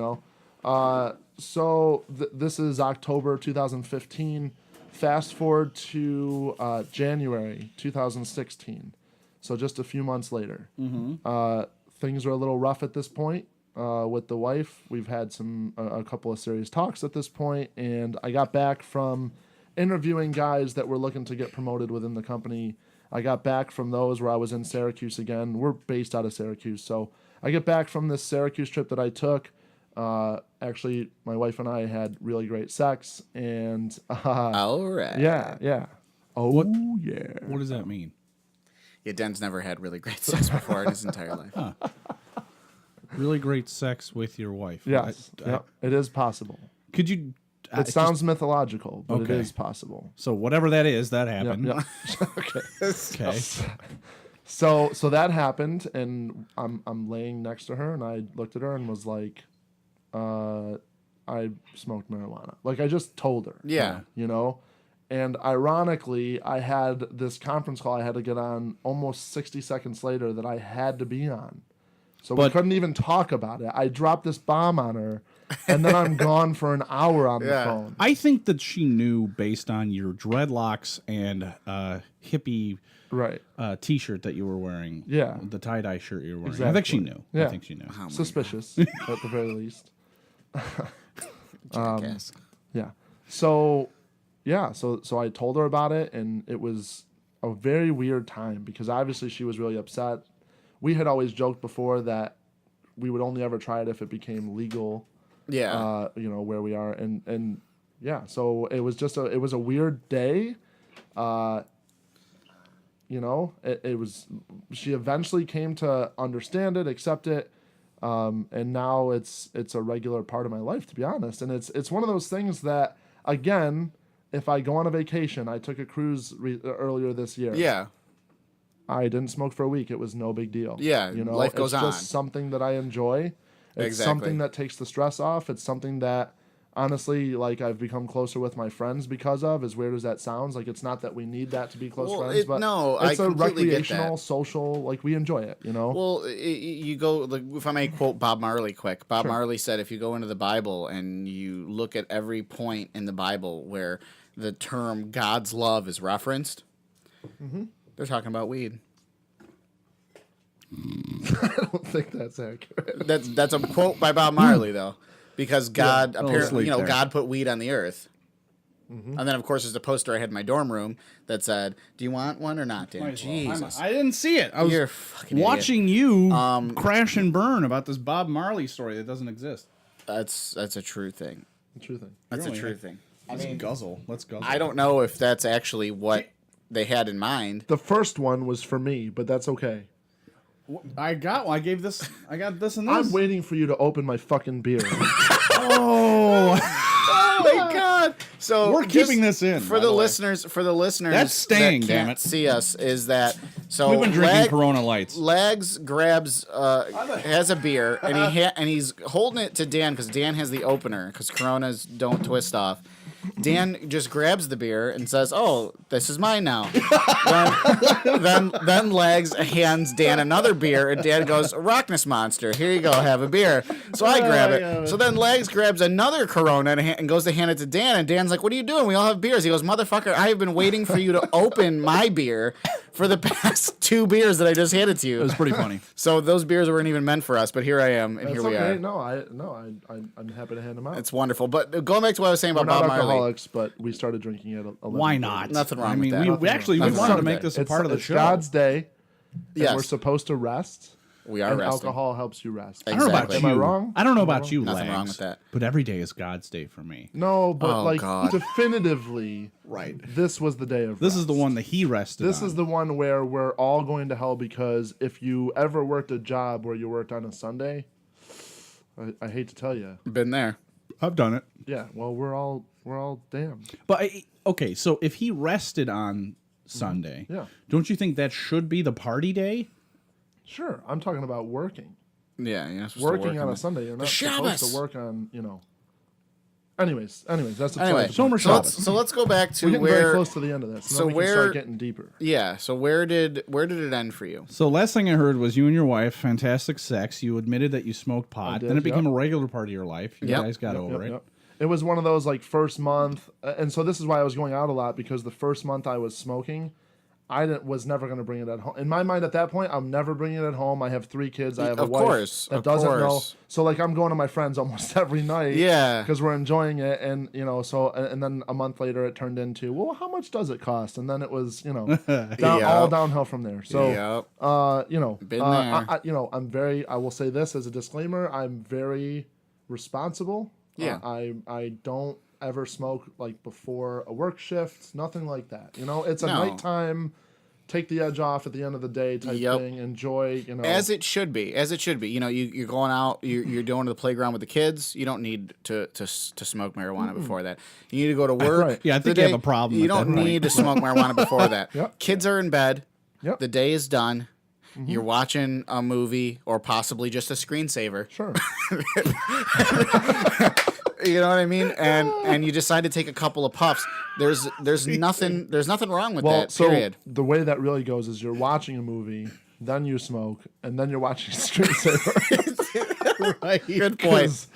So this is October 2015. Fast forward to January 2016. So just a few months later. Mm-hmm. Things are a little rough at this point. With the wife, we've had a couple of serious talks at this point, and I got back from interviewing guys that were looking to get promoted within the company. I got back from those where I was in Syracuse again. We're based out of Syracuse, so I get back from this Syracuse trip that I took. Actually, my wife and I had really great sex, and
all right,
yeah.
What does that mean?
Yeah, Den's never had really great sex before in his entire life.
Huh. Really great sex with your wife.
Yes, it is possible.
Could you...
It sounds mythological, but it is possible.
So whatever that is, that happened.
Okay. So that happened, and I'm laying next to her, and I looked at her and was like, I smoked marijuana. Like, I just told her.
Yeah.
And ironically, I had this conference call I had to get on almost 60 seconds later that I had to be on. So we couldn't even talk about it. I dropped this bomb on her, and then I'm gone for an hour on the phone.
I think that she knew based on your dreadlocks and hippie T-shirt that you were wearing. Yeah. The tie-dye shirt you were wearing. Exactly. I think she knew.
Yeah.
I think she knew.
Oh, suspicious, at the very least.
Jackass.
Yeah. So I told her about it, and it was a very weird time because obviously she was really upset. We had always joked before that we would only ever try it if it became legal. Yeah. Where we are, and so it was just it was a weird day. It was. She eventually came to understand it, accept it, and now it's a regular part of my life, to be honest. And it's one of those things that, again, if I go on a vacation, I took a cruise earlier this year. Yeah. I didn't smoke for a week. It was no big deal.
Yeah, life goes on.
It's just something that I enjoy. It's something that takes the stress off. It's something that, honestly, like, I've become closer with my friends because of, as weird as that sounds. Like, it's not that we need that to be close friends, but it's a recreational, social, like, we enjoy it,
Well, you go, like, if I may quote Bob Marley quick. Bob Marley said, if you go into the Bible and you look at every point in the Bible where the term God's love is referenced, they're talking about weed.
I don't think that's accurate.
That's a quote by Bob Marley, though, because God apparently, God put weed on the earth. And then, of course, there's a poster I had in my dorm room that said, "Do you want one or not, Dan?" Jesus.
I didn't see it. I was
You're a fucking
watching you crash and burn about this Bob Marley story that doesn't exist.
That's a true thing.
The true thing.
That's a true thing.
Let's guzzle. Let's guzzle.
I don't know if that's actually what they had in mind.
The first one was for me, but that's okay.
I got one. I got this and this.
I'm waiting for you to open my fucking beer.
Oh
my God! So
we're keeping this in
for the listeners. For the listeners,
that's staying.
That
Damn
can't
it!
See us is that so?
We've been drinking Corona Lights.
Legs grabs has a beer and he's holding it to Dan because Dan has the opener because Coronas don't twist off. Dan just grabs the beer and says, "Oh, this is mine now." then Legs hands Dan another beer, and Dan goes, "Rockness Monster, here you go, have a beer." So I grab it. So then Legs grabs another Corona and goes to hand it to Dan, and Dan's like, "What are you doing? We all have beers." He goes, "Motherfucker, I have been waiting for you to open my beer for the past 2 beers that I just handed to you."
It was pretty funny.
So those beers weren't even meant for us, but here I am, and
That's
here we are.
No, I'm happy to hand them out.
It's wonderful. But going back to what I was saying about
We're not
Bob Marley.
alcoholics, but we started drinking at 11.
Why not?
Nothing wrong with that.
We actually
Nothing
wanted
wrong
to
with
make
that.
this a part of the show.
It's God's day.
Yes.
And we're supposed to rest.
We are
and
resting.
alcohol helps you rest.
I don't know about
Exactly.
you.
Am I wrong?
I don't know about you,
Nothing
Legs,
wrong with that.
But every day is God's day for me.
No, but
Oh, God.
definitively,
Right.
this was the day of
This
rest.
is the one that he rested
This
on.
is the one where we're all going to hell because if you ever worked a job where you worked on a Sunday, I hate to tell you.
Been there.
I've done it.
Yeah, well, we're all damned.
But okay, so if he rested on Sunday,
Yeah.
don't you think that should be the party day?
Sure, I'm talking about working.
Yeah, you're not supposed
Working
to work
on
in
a Sunday, you're not supposed
Shabbos.
to work on, Anyways, that's the
Anyway,
Shomer
so
Shabbos.
let's go back to
We're getting very
where.
close to the end of this.
so
So we can
where-
start getting deeper.
Yeah. So where did it end for you?
So last thing I heard was you and your wife, fantastic sex. You admitted that you smoked pot.
did,
Then it became
yep.
a regular part of your life. You
Yep.
guys got over it.
Yep. It was one of those first month, and so this is why I was going out a lot because the first month I was smoking, was never going to bring it at home. In my mind at that point, I'm never bringing it at home. I have 3 kids. I have a
Of
wife
course,
that
of
doesn't know.
course.
So I'm going to my friends almost every night.
Yeah.
Because we're enjoying it, and so and then a month later it turned into, well, how much does it cost? And then it was all downhill from there. So
Yep. Been there.
I will say this as a disclaimer, I'm very responsible.
Yeah.
I don't ever smoke before a work shift, nothing like that. It's a
No.
nighttime, take the edge off at the end of the day type
Yep.
thing. Enjoy,
As it should be. You're going out. You're going to the playground with the kids. You don't need to smoke marijuana before that. You need to go to work.
Right.
Yeah, I think you have a problem
You
at that
don't
point.
need to smoke marijuana before that.
Yep.
Kids are in bed.
Yep.
The day is done. You're watching a movie or possibly just a screensaver.
Sure.
You know what I mean? And you decide to take a couple of puffs. There's nothing wrong with that. Period.
The way that really goes is you're watching a movie, then you smoke, and then you're watching screensaver.
Right.
Good point.
'Cause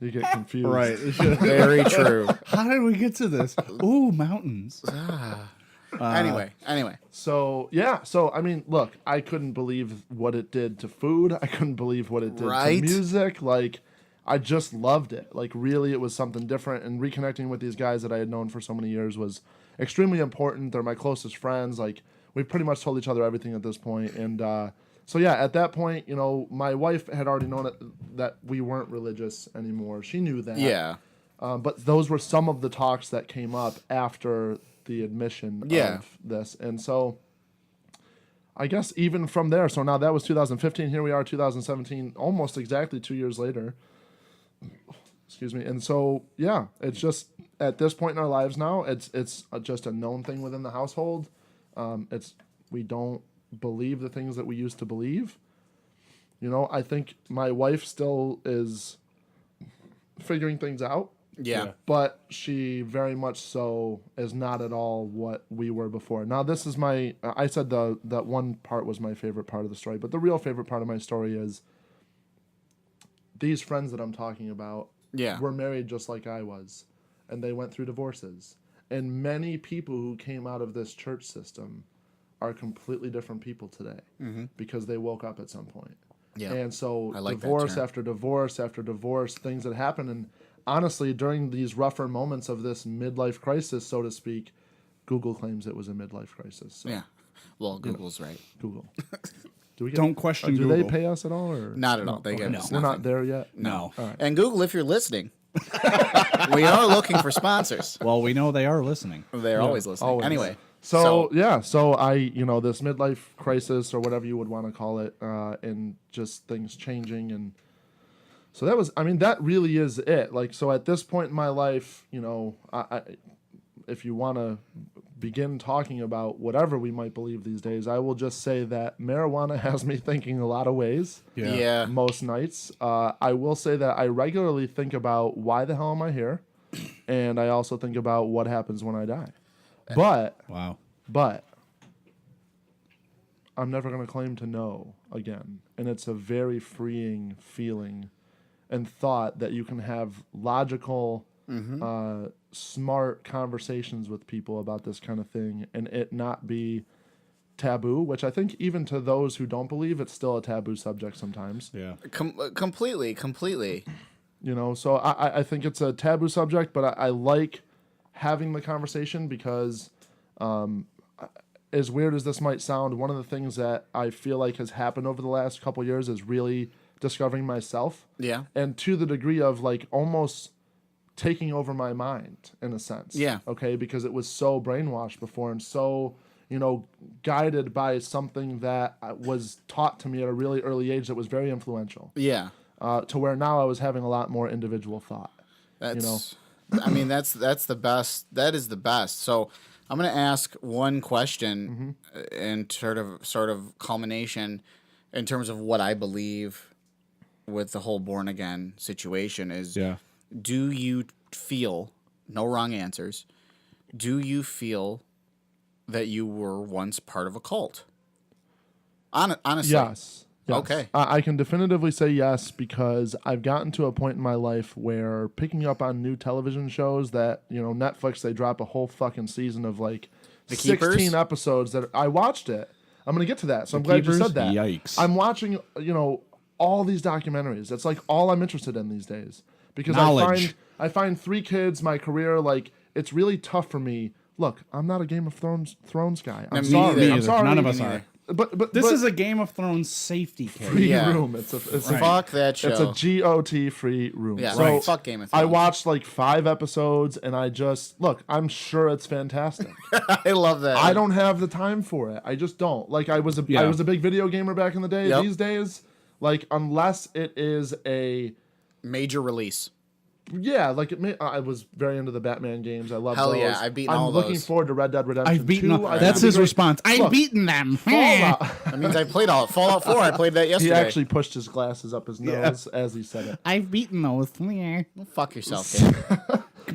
you get confused.
Right.
Very true.
How did we get to this? Ooh, mountains.
Anyway.
So yeah, I mean, look, I couldn't believe what it did to food. I couldn't believe what it did
Right.
to music. I just loved it. Really, it was something different. And reconnecting with these guys that I had known for so many years was extremely important. They're my closest friends. We pretty much told each other everything at this point. And so yeah, at that point, my wife had already known that we weren't religious anymore. She knew that.
Yeah.
But those were some of the talks that came up after the admission of this. And so I guess even from there, so now that was 2015, here we are 2017, almost exactly 2 years later. Excuse me. And so, yeah, it's just at this point in our lives now, it's just a known thing within the household. We don't believe the things that we used to believe. I think my wife still is figuring things out.
Yeah.
But she very much so is not at all what we were before. Now, this is I said that one part was my favorite part of the story, but the real favorite part of my story is these friends that I'm talking about were married just like I was, and they went through divorces. And many people who came out of this church system are completely different people today because they woke up at some point. Yeah. And so divorce after divorce after divorce, things that happen. And honestly, during these rougher moments of this midlife crisis, so to speak, Google claims it was a midlife crisis. So,
Yeah. Well, Google's right.
Google.
Don't question
do
Google.
they pay us at all? Or?
Not at all. They give us
We're
nothing.
not there yet?
No.
All right.
And Google, if you're listening, we are looking for sponsors.
Well, we know they are listening.
They're always listening.
always.
Anyway.
So I, this midlife crisis or whatever you would want to call it, and just things changing. And so that really is it. Like, so at this point in my life, I if you want to begin talking about whatever we might believe these days, I will just say that marijuana has me thinking a lot of ways.
Yeah.
Most nights. I will say that I regularly think about why the hell am I here? And I also think about what happens when I die. But I'm never going to claim to know again. And it's a very freeing feeling and thought that you can have logical, smart conversations with people about this kind of thing and it not be taboo, which I think even to those who don't believe, it's still a taboo subject sometimes.
Yeah.
Completely.
So I think it's a taboo subject, but I like having the conversation because as weird as this might sound, one of the things that I feel like has happened over the last couple of years is really discovering myself.
Yeah.
And to the degree of like almost taking over my mind in a sense.
Yeah.
Okay. Because it was so brainwashed before and so, guided by something that was taught to me at a really early age that was very influential.
Yeah.
To where now I was having a lot more individual thought.
That's the best. That is the best. So I'm going to ask one question in sort of culmination in terms of what I believe with the whole born again situation is, do you feel, no wrong answers, do you feel that you were once part of a cult? Honestly.
Yes.
Okay.
I can definitively say yes because I've gotten to a point in my life where picking up on new television shows that, Netflix, they drop a whole fucking season of like
The
16
Keepers?
episodes that I watched it. I'm going to get to that. So I'm glad you said that.
Yikes.
I'm watching, all these documentaries. That's like all I'm interested in these days because
Knowledge.
I find 3 kids, my career, like it's really tough for me. Look, I'm not a Game of Thrones guy. I'm sorry. I'm sorry.
None of us are.
But
This is a Game of Thrones safety case.
free
Yeah.
room. It's
Fuck that show.
It's a GOT free room.
Yeah,
So
right. Fuck Game of Thrones.
I watched like 5 episodes and I just look. I'm sure it's fantastic.
I love that.
I don't have the time for it. I just don't. Like I was a big video gamer back in the day.
Yep.
These days, like unless it is a
major release.
Yeah, like I was very into the Batman games. I love
Hell
those.
yeah, I've beaten
I'm
all
looking
those.
forward to Red Dead Redemption
I've beaten
2.
them.
I think
That's
it'll be
his
great.
response. I've
Look,
beaten them.
Fallout.
That means I played all Fallout 4. I played that yesterday.
He actually pushed his glasses up his nose as he said it.
I've beaten those. Yeah.
Fuck yourself, kid.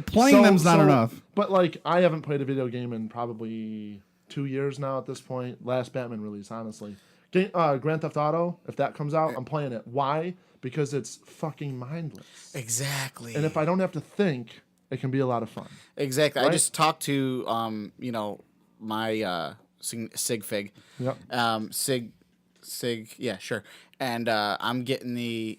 Playing them's not enough.
But like, I haven't played a video game in probably 2 years now at this point. Last Batman release, honestly. Grand Theft Auto, if that comes out, I'm playing it. Why? Because it's fucking mindless.
Exactly.
And if I don't have to think, it can be a lot of fun.
Exactly.
Right?
I just talked to my Sig Fig.
Yep.
Sig, yeah, sure. And I'm getting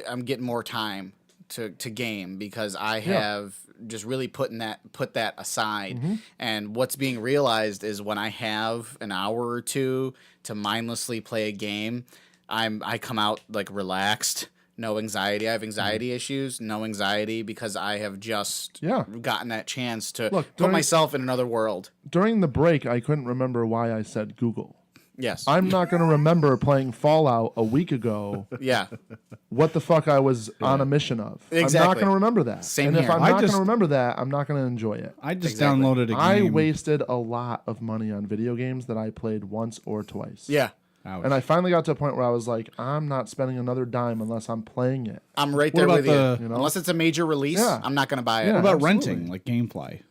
I'm getting more time to game because I have just really put that aside.
Mm-hmm.
And what's being realized is when I have an hour or two to mindlessly play a game, I come out like relaxed, no anxiety. I have anxiety issues, no anxiety because I have just gotten that chance to put myself in another world.
During the break, I couldn't remember why I said Google.
Yes.
I'm not going to remember playing Fallout a week ago.
Yeah.
What the fuck I was on a mission of.
Exactly.
I'm not going to remember that.
Same
and
here.
if I'm not going to remember that, I'm not going to enjoy it.
I just downloaded a game.
I wasted a lot of money on video games that I played once or twice.
Yeah.
Ouch.
And I finally got to a point where I was like, I'm not spending another dime unless I'm playing it.
I'm right there with you. Unless it's a major release,
Yeah.
I'm not going to buy it.
Yeah.
What about
absolutely.
renting, like GameFly?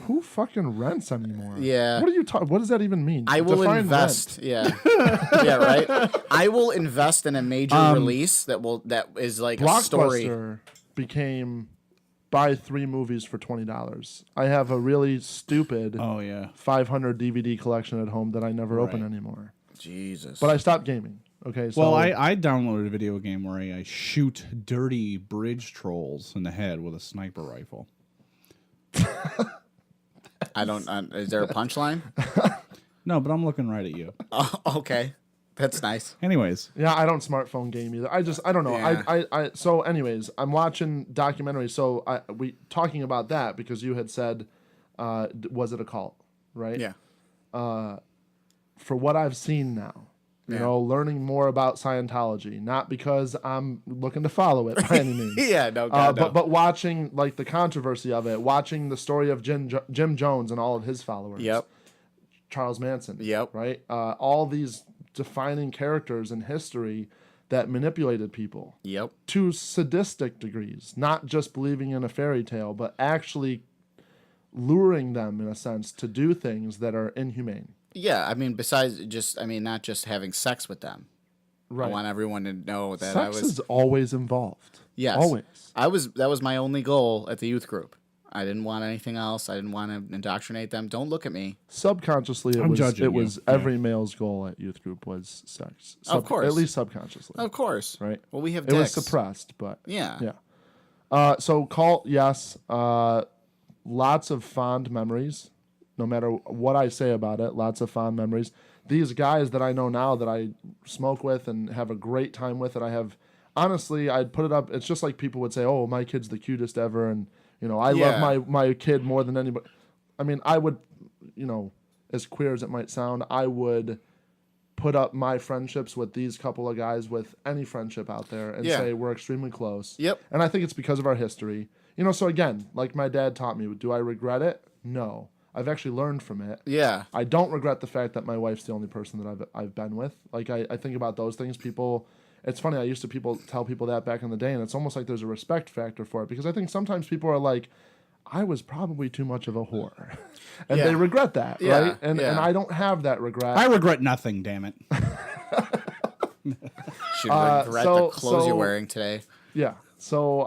Who fucking rents anymore?
Yeah.
What are you talking? What does that even mean?
I will
Define
invest.
rent.
Yeah. Yeah, right. I will invest in a major release that is like a story.
Blockbuster became buy 3 movies for $20. I have a really stupid 500 DVD collection at home that I never open anymore.
Jesus.
But I stopped gaming. Okay, so
well, I downloaded a video game where I shoot dirty bridge trolls in the head with a sniper rifle.
I don't. Is there a punchline?
No, but I'm looking right at you.
Oh, okay, that's nice.
Anyways,
yeah, I don't smartphone game either. I don't know.
Yeah.
So anyways, I'm watching documentaries. So we talking about that because you had said, was it a cult, right?
Yeah.
For what I've seen now, you know, learning more about Scientology, not because I'm looking to follow it by any means.
Yeah, no, God, no.
But watching like the controversy of it, watching the story of Jim Jones and all of his followers.
Yep.
Charles Manson.
Yep.
Right. All these defining characters in history that manipulated people.
Yep.
To sadistic degrees, not just believing in a fairy tale, but actually luring them in a sense to do things that are inhumane.
Yeah, I mean, besides just, not just having sex with them.
Right.
I want everyone to know that
Sex is always involved.
Yes.
Always.
That was my only goal at the youth group. I didn't want anything else. I didn't want to indoctrinate them. Don't look at me.
Subconsciously, it was every male's goal at youth group was sex.
Of course.
At least subconsciously.
Of course.
Right.
Well, we have
It
dicks.
was suppressed, but
Yeah.
Yeah. So cult, yes. Lots of fond memories. No matter what I say about it, lots of fond memories. These guys that I know now that I smoke with and have a great time with, and I have, honestly, I'd put it up. It's just like people would say, "Oh, my kid's the cutest ever," and I love my kid more than anybody. I mean, I would, as queer as it might sound, I would put up my friendships with these couple of guys with any friendship out there and say we're extremely close.
Yep.
And I think it's because of our history. So again, like my dad taught me, do I regret it? No. I've actually learned from it.
Yeah.
I don't regret the fact that my wife's the only person that I've been with. Like I think about those things. It's funny. I used to tell people that back in the day, and it's almost like there's a respect factor for it because I think sometimes people are like, I was probably too much of a whore, and they regret that, right? And I don't have that regret.
I regret nothing. Damn it.
Should regret the clothes you're wearing today.
Yeah. So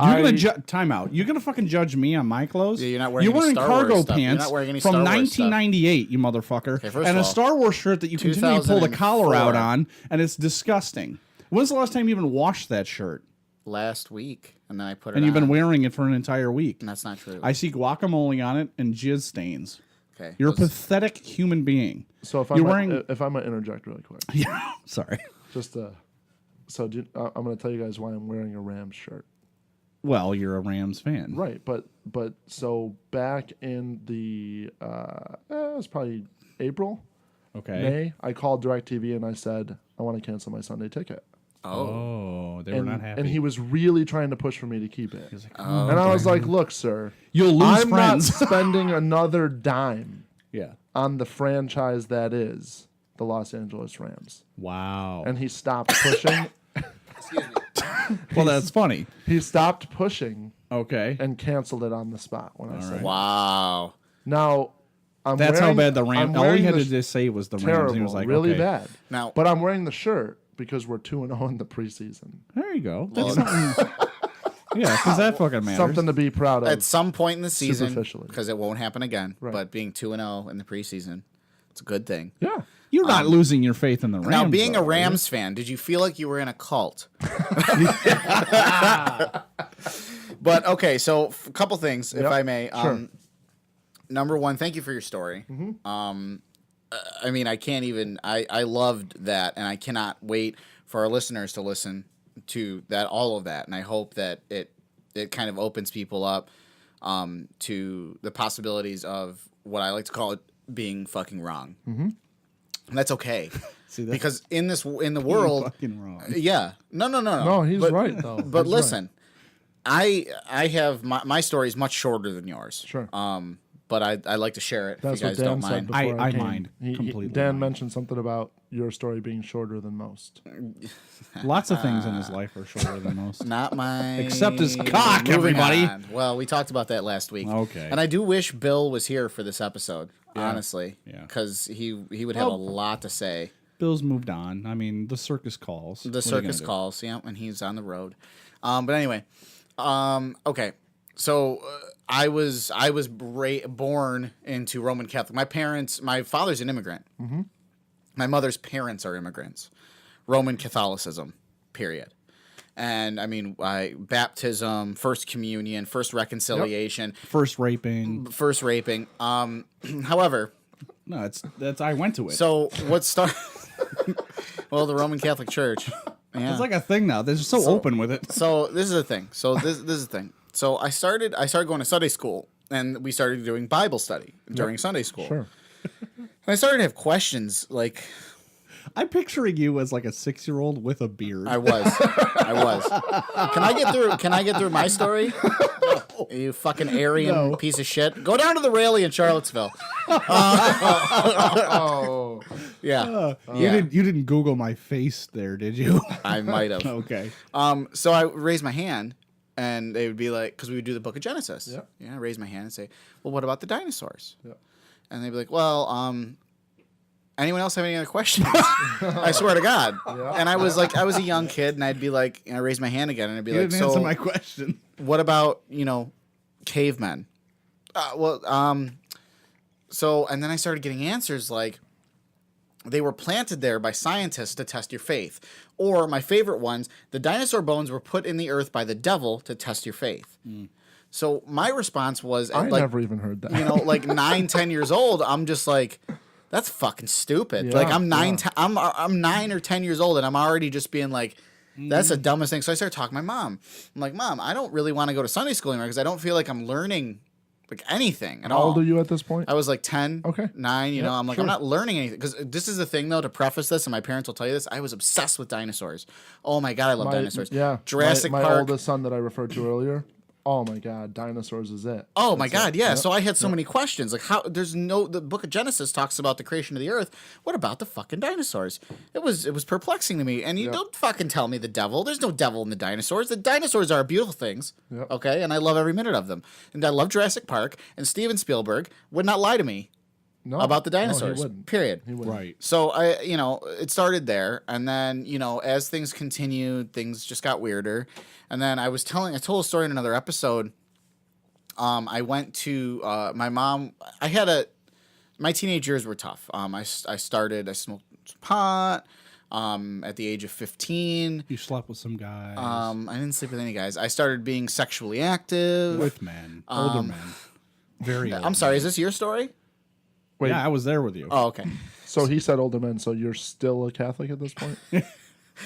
you're gonna time out. You're gonna fucking judge me on my clothes.
Yeah, you're not wearing. You're wearing
Star cargo
Wars
pants
you're not wearing any
from
Star Wars
1998,
stuff.
you motherfucker,
Okay,
and a Star Wars shirt that you continue to pull the collar out on, and it's disgusting. When's the last time you even washed that shirt?
Last week, and then I put it.
And you've
on.
been wearing it for an entire week.
And that's not true.
I see guacamole on it and jizz stains.
Okay,
you're a pathetic human being.
So if I might interject really quick.
Yeah, sorry.
Just I'm going to tell you guys why I'm wearing a Rams shirt.
Well, you're a Rams fan,
right? But so back in the it was probably April, May. I called DirecTV and I said I want to cancel my Sunday ticket.
Oh, they were not happy.
And he was really trying to push for me to keep it.
Like,
and I was like, "Look, sir,
you'll lose
I'm
friends.
not spending another dime,
yeah,
on the franchise that is the Los Angeles Rams."
Wow.
And he stopped pushing.
Excuse me.
Well, that's funny.
He stopped pushing.
Okay.
And canceled it on the spot when I said.
Wow.
Now,
that's how bad the Rams. All he had to just say was the Rams. He was like,
really
okay.
bad.
Now,
but I'm wearing the shirt because we're 2-0 in the preseason.
There you go. That's something. Yeah, because that fucking matters.
Something to be proud of.
At some point in the season,
superficially,
because it won't happen again. Right. But being 2-0 in the preseason, it's a good thing.
Yeah.
You're not losing your faith in the Rams.
Now, being a Rams fan, did you feel like you were in a cult? But, okay, so a couple things, if I may.
Sure.
Number one, thank you for your story.
Mm-hmm.
I can't even... I loved that, and I cannot wait for our listeners to listen to all of that, and I hope that it kind of opens people up to the possibilities of what I like to call it being fucking wrong.
Mm-hmm.
And that's okay.
See,
because in the world,
fucking wrong.
Yeah, no.
No, he's right though.
But listen, right. I have my story is much shorter than yours.
Sure.
But I like to share it.
That's
if you guys
what Dan
don't
said
mind.
before
I
came.
mind completely.
Dan mentioned something about your story being shorter than most.
Lots of things in his life are shorter than most.
Not mine.
Except his cock,
Moving
everybody.
on. Well, we talked about that last week.
Okay.
And I do wish Bill was here for this episode, honestly.
Yeah.
Because he would have a lot to say.
Bill's moved on. I mean, the circus calls.
The circus calls, yeah, and he's on the road. But anyway, okay. So I was born into Roman Catholic. My father's an immigrant.
Mm-hmm.
My mother's parents are immigrants, Roman Catholicism, period. And I mean, baptism, first communion, first reconciliation,
first raping.
However,
no, that's I went to it.
So what started? Well, the Roman Catholic Church. Yeah.
It's like a thing now. They're so open with it.
So this is the thing. So this is the thing. So I started going to Sunday school, and we started doing Bible study during Sunday school.
Sure.
And I started to have questions like.
I'm picturing you as like a 6-year-old with a beard.
I was. Can I get through my story? No. You fucking Aryan piece of shit. Go down to the rally in Charlottesville. Yeah.
You didn't Google my face there, did you?
I might have.
Okay.
So I raised my hand, and they would be like, because we would do the Book of Genesis.
Yeah.
Yeah. I raise my hand and say, well, what about the dinosaurs?
Yeah.
And they'd be like, well, anyone else have any other questions? I swear to God. Yeah. And I was a young kid, and I'd be like, I raise my hand again, and I'd be like,
didn't answer my question.
What about, cavemen? So, and then I started getting answers like, they were planted there by scientists to test your faith. Or my favorite ones, the dinosaur bones were put in the earth by the devil to test your faith. Mm. So my response was,
I never even heard that.
Like 9-10 years old, I'm just like, that's fucking stupid.
Yeah,
like I'm 9 or 10 years old, and I'm already just being like, that's the dumbest thing. So I started talking to my mom. I'm like, Mom, I don't really want to go to Sunday school anymore because I don't feel like I'm learning like anything at all.
How old are you at this point?
I was like 10,
okay.
9. I'm like, sure. I'm not learning anything. Because this is the thing, though, to preface this, and my parents will tell you this, I was obsessed with dinosaurs. Oh, my God, I love dinosaurs.
Yeah.
Jurassic Park.
My oldest son that I referred to earlier, oh, my God, dinosaurs is it.
Oh, my God, yeah. Yep. So I had so many questions. Like, the Book of Genesis talks about the creation of the earth. What about the fucking dinosaurs? It was perplexing to me. And you don't fucking tell me the devil. There's no devil in the dinosaurs. The dinosaurs are beautiful things, okay? And I love every minute of them. And I love Jurassic Park. And Steven Spielberg would not lie to me about the dinosaurs, period.
He wouldn't.
Right.
So, it started there. And then, as things continued, things just got weirder. And then I told a story in another episode. I went to my mom. My teenage years were tough. I smoked pot at the age of 15.
You slept with some guys.
I didn't sleep with any guys. I started being sexually active.
With men. Older men. Very old.
I'm sorry, is this your story?
Wait.
Yeah, I was there with you.
Oh, okay.
So he said older men, so you're still a Catholic at this point?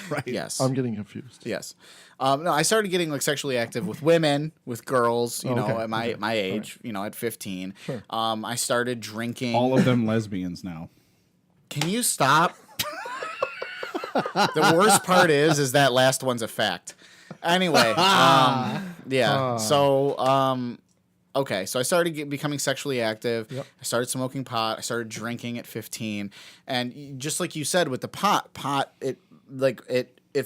Right.
Yes.
I'm getting confused.
Yes. No, I started getting like sexually active with women, with girls, at my age, right. At 15.
Sure.
I started drinking.
All of them lesbians now.
Can you stop? The worst part is that last one's a fact. Anyway, yeah. So, okay, so I started becoming sexually active. Yep. I started smoking pot. I started drinking at 15, and just like you said with the pot, it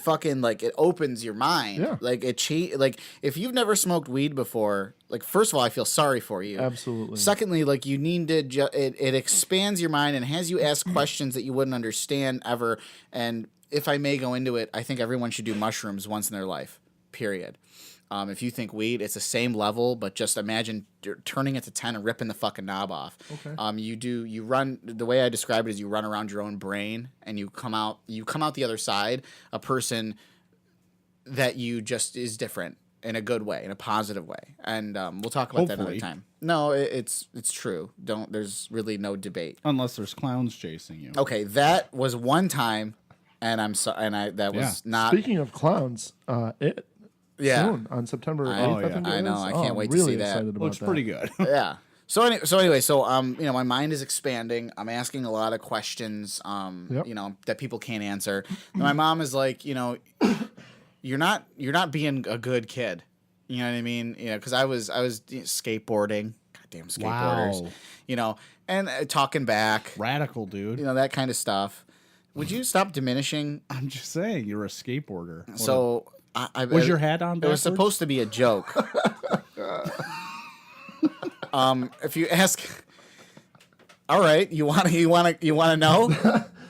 fucking like it opens your mind.
Yeah.
Like if you've never smoked weed before, like first of all, I feel sorry for you.
Absolutely.
Secondly, like you need to it expands your mind and has you ask questions that you wouldn't understand ever. And if I may go into it, I think everyone should do mushrooms once in their life. Period. If you think weed, it's the same level, but just imagine turning it to 10 and ripping the fucking knob off.
Okay.
You run, the way I describe it is you run around your own brain and you come out the other side, a person that you just is different in a good way, in a positive way. And we'll talk about that another time. No, it's true. There's really no debate.
Unless there's clowns chasing you.
Okay, that was one time, and was not.
Speaking of clowns,
Yeah.
soon on September 8th. I think it
I know.
is.
I can't wait to
really
see that.
excited about
Looks
that.
pretty good.
Yeah. So anyway, my mind is expanding. I'm asking a lot of questions, that people can't answer. And my mom is like, you're not being a good kid. You know what I mean? Because I was skateboarding. Goddamn skateboarders.
Wow.
And talking back.
Radical, dude.
That kind of stuff. Would you stop diminishing?
I'm just saying, you're a skateboarder.
So.
Was your hat on backwards?
It was supposed to be a joke. If you ask, all right, you want to know?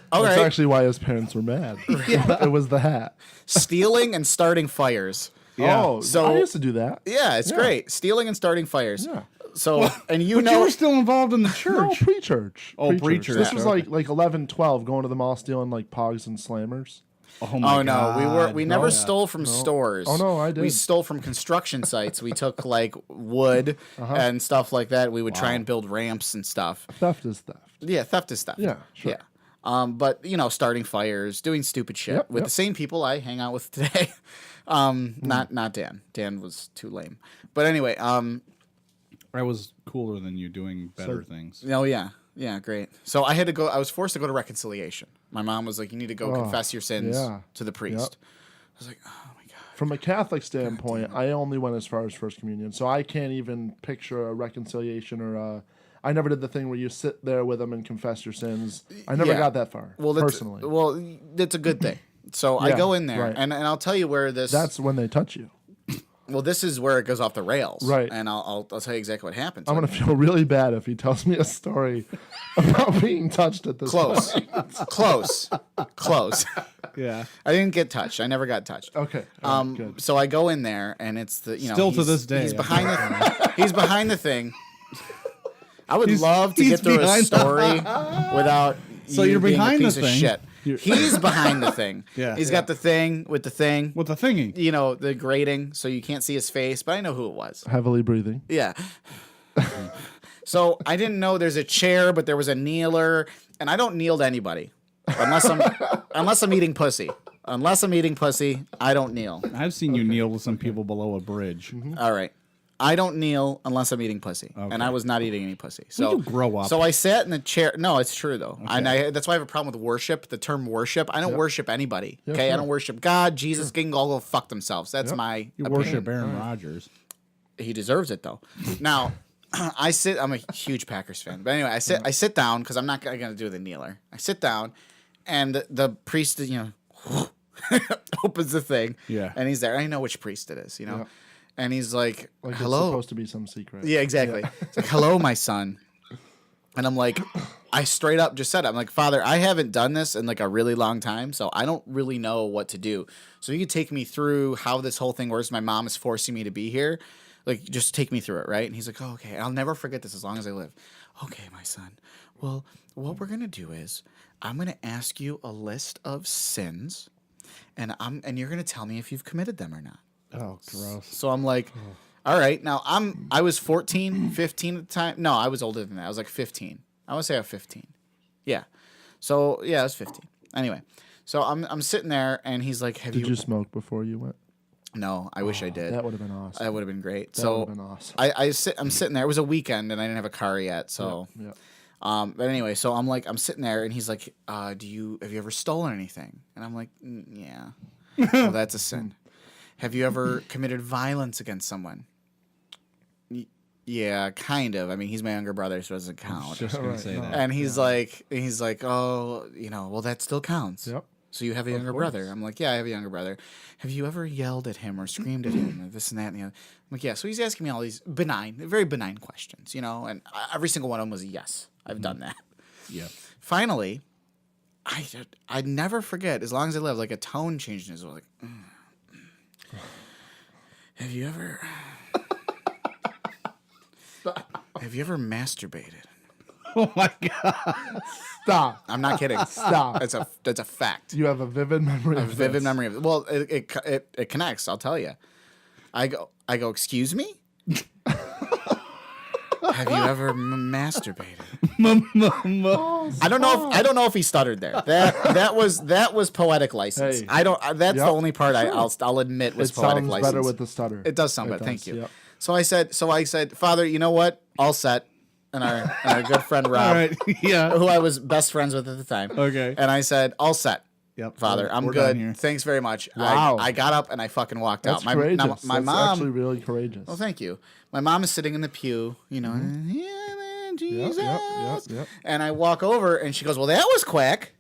All
That's
right.
actually why his parents were mad. It was the hat.
Stealing and starting fires.
Yeah.
Oh,
So-
I used to do that.
Yeah, it's great. Stealing and starting fires.
Yeah.
So, and
But you were still involved in the church.
No, pre-church.
Oh, pre-church.
This was
Yeah.
like 11, 12, going to the mall stealing like Pogs and Slammers.
Oh my God.
We never stole from stores.
Oh no, I did.
We stole from construction sites. We took like wood and stuff like that. We would try and build ramps and stuff.
Theft is theft.
Yeah, theft is theft.
Yeah, sure.
Yeah. But starting fires, doing stupid shit with the same people I hang out with today. Not Dan. Dan was too lame. But anyway,
I was cooler than you doing better things.
Oh yeah. Yeah, great. So I was forced to go to reconciliation. My mom was like, you need to go confess your sins to the priest. I was like, oh my God.
From a Catholic standpoint, I only went as far as First Communion. So I can't even picture a reconciliation or I never did the thing where you sit there with them and confess your sins. I never got that far, personally.
Well, that's a good thing. So I go in there, and I'll tell you where this...
That's when they touch you.
Well, this is where it goes off the rails.
Right.
And I'll tell you exactly what happens.
I'm going to feel really bad if he tells me a story about being touched at this point.
Close.
Yeah.
I didn't get touched. I never got touched.
Okay.
Good. So I go in there, and it's the...
Still to this day.
He's behind the thing. I would love to get through a story without
you're
being
behind
a piece
the
of
thing.
shit. He's behind the thing.
Yeah.
He's got the thing with the thing.
With the thingy.
The grating, so you can't see his face, but I know who it was.
Heavily breathing.
Yeah. So I didn't know there's a chair, but there was a kneeler, and I don't kneel to anybody unless I'm eating pussy. Unless I'm eating pussy, I don't kneel.
I've seen you kneel with some people below a bridge.
All right. I don't kneel unless I'm eating pussy, and I was not eating any pussy. So
you grow up.
So I sat in the chair. No, it's true though, and that's why I have a problem with worship. The term worship. I don't worship anybody. Okay, I don't worship God, Jesus. Can all go fuck themselves. That's my.
You
opinion.
worship Aaron Rodgers.
He deserves it though. Now, I'm a huge Packers fan, but anyway, I sit down because I'm not gonna do the kneeler. I sit down, and the priest, opens the thing.
Yeah,
and he's there. I know which priest it is. Yeah. And he's like hello.
It's supposed to be some secret.
Yeah, exactly. Yeah. It's like, hello, my son. And I'm like, I straight up just said it. I'm like, Father, I haven't done this in like a really long time, so I don't really know what to do. So you could take me through how this whole thing works. My mom is forcing me to be here. Like, just take me through it, right? And he's like, oh, okay. I'll never forget this as long as I live. Okay, my son. Well, what we're going to do is I'm going to ask you a list of sins, and you're going to tell me if you've committed them or not.
Oh, gross.
So I'm like, all right. Now I was 14, 15 at the time. No, I was older than that. I was like 15. I would say I was 15. Yeah. So yeah, I was 15. Anyway, so I'm sitting there, and he's like,
Did you smoke before you went?
No, I wish I did.
That would have been awesome.
That would have been great.
That would have been awesome.
I'm sitting there. It was a weekend, and I didn't have a car yet. So,
yeah.
But anyway, so I'm sitting there, and he's like, have you ever stolen anything? And I'm like, yeah. Well, that's a sin. Have you ever committed violence against someone? Yeah, kind of. I mean, he's my younger brother, so it doesn't count.
Just gonna say that.
And he's like, oh, well, that still counts.
Yep.
So you have a younger brother. I'm like, yeah, I have a younger brother. Have you ever yelled at him or screamed at him or this and that and the other? I'm like, yeah. So he's asking me all these very benign questions, and every single one of them was a yes. I've done that.
Yeah.
Finally, I'd never forget, as long as I live, like a tone changed in his voice, like, Have you ever masturbated?
Oh my God!
Stop!
I'm not kidding.
Stop!
That's a fact.
You have a vivid memory.
Memory of it. Well, it connects. I'll tell you. I go. Excuse me. Have you ever masturbated? I don't know if he stuttered there. That was poetic license.
Hey.
I don't. That's the only part I'll admit was poetic license.
It sounds better with the stutter.
It does sound better. Thank you.
Yep.
So I said, Father, you know what? All set. And our good friend Rob,
All right. Yeah.
who I was best friends with at the time.
Okay.
And I said, all set.
Yep.
Father, I'm
We're done here.
good. Thanks very much.
Wow.
I got up and I fucking walked
That's
out.
courageous.
My
That's
mom,
actually really courageous.
well, thank you. My mom is sitting in the pew, yeah, man, Jesus.
Yep.
And I walk over and she goes, well, that was quick.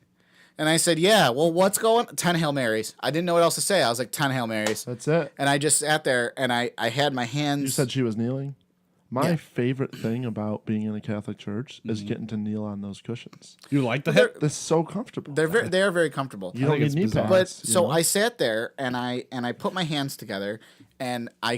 And I said, yeah, well, what's going on? 10 Hail Marys. I didn't know what else to say. I was like, 10 Hail Marys.
That's it.
And I just sat there and I had my hands.
You said she was kneeling? My favorite thing about being in a Catholic church is getting to kneel on those cushions.
You like that?
They're so comfortable.
They are very comfortable.
You don't need knee pads.
But so I sat there and I put my hands together and I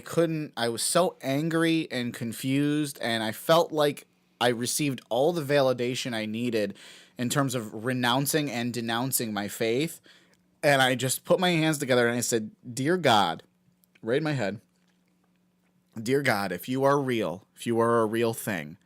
was so angry and confused and I felt like I received all the validation I needed in terms of renouncing and denouncing my faith. And I just put my hands together and I said, "Dear God," right in my head, "Dear God, if you are real, if you are a real thing,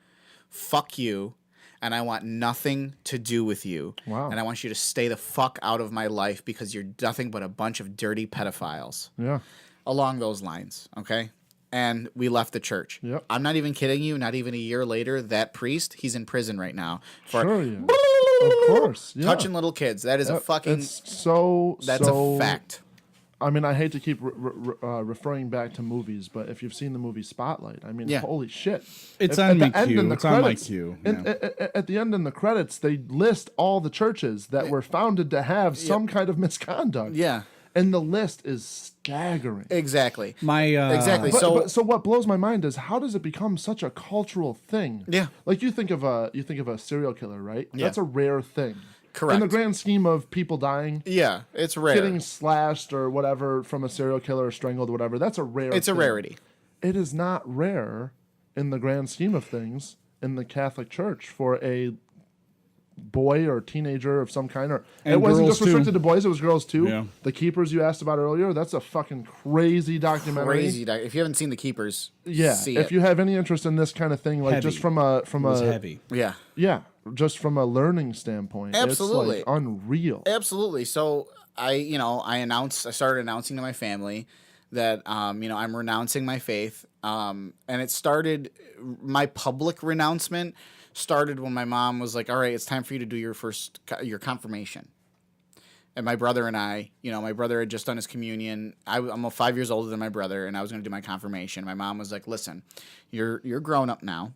fuck you, and I want nothing to do with you.
Wow.
And I want you to stay the fuck out of my life because you're nothing but a bunch of dirty pedophiles."
Yeah.
Along those lines, okay? And we left the church.
Yep.
I'm not even kidding you. Not even a year later, that priest, he's in prison right now for
Sure, yeah. Of course. Yeah.
touching little kids. That is a fucking...
That's
a fact.
I mean, I hate to keep referring back to movies, but if you've seen the movie Spotlight, I mean, holy shit.
It's on my queue. It's on my queue.
At the end in the credits, they list all the churches that were founded to have some kind of misconduct.
Yeah.
And the list is staggering.
Exactly.
Exactly.
So what blows my mind is how does it become such a cultural thing?
Yeah.
Like you think of a serial killer, right?
Yeah.
That's a rare thing.
Correct.
In the grand scheme of people dying.
Yeah, it's rare.
Getting slashed or whatever from a serial killer or strangled or whatever, that's a rare
It's
thing.
a rarity.
It is not rare in the grand scheme of things in the Catholic Church for a boy or teenager of some kind, or
and
it wasn't just
too.
restricted to boys, it was girls too.
Yeah.
The Keepers you asked about earlier, that's a fucking crazy documentary.
If you haven't seen The Keepers,
Yeah.
see
If
it.
you have any interest in this kind of thing, like
Heavy.
just from a
It was heavy.
Yeah.
just from a learning standpoint,
Absolutely.
it's like unreal.
Absolutely. So I started announcing to my family that, I'm renouncing my faith. And it started, my public renouncement started when my mom was like, "All right, it's time for you to do your confirmation." And my brother and I, my brother had just done his communion. I'm 5 years older than my brother, and I was going to do my confirmation. My mom was like, "Listen, you're grown up now,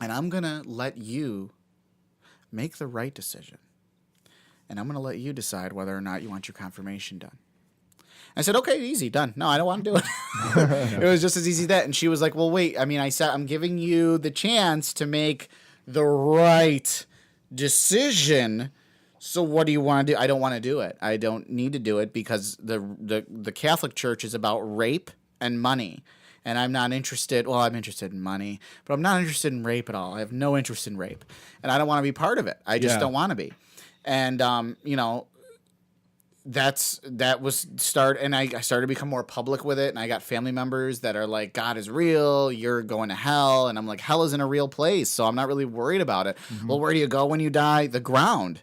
and I'm going to let you make the right decision. And I'm going to let you decide whether or not you want your confirmation done." I said, "Okay, easy, done. No, I don't want to do it." It was just as easy as that. And she was like, "Well, wait. I mean, I said I'm giving you the chance to make the right decision. So what do you want to do?" "I don't want to do it. I don't need to do it because the Catholic Church is about rape and money. And I'm not interested. Well, I'm interested in money, but I'm not interested in rape at all. I have no interest in rape. And I don't want to be part of it. I just don't want to be." And, that was start, and I started to become more public with it, and I got family members that are like, "God is real, you're going to hell," and I'm like, hell isn't a real place, so I'm not really worried about it. Mm-hmm. Well, where do you go when you die? The ground.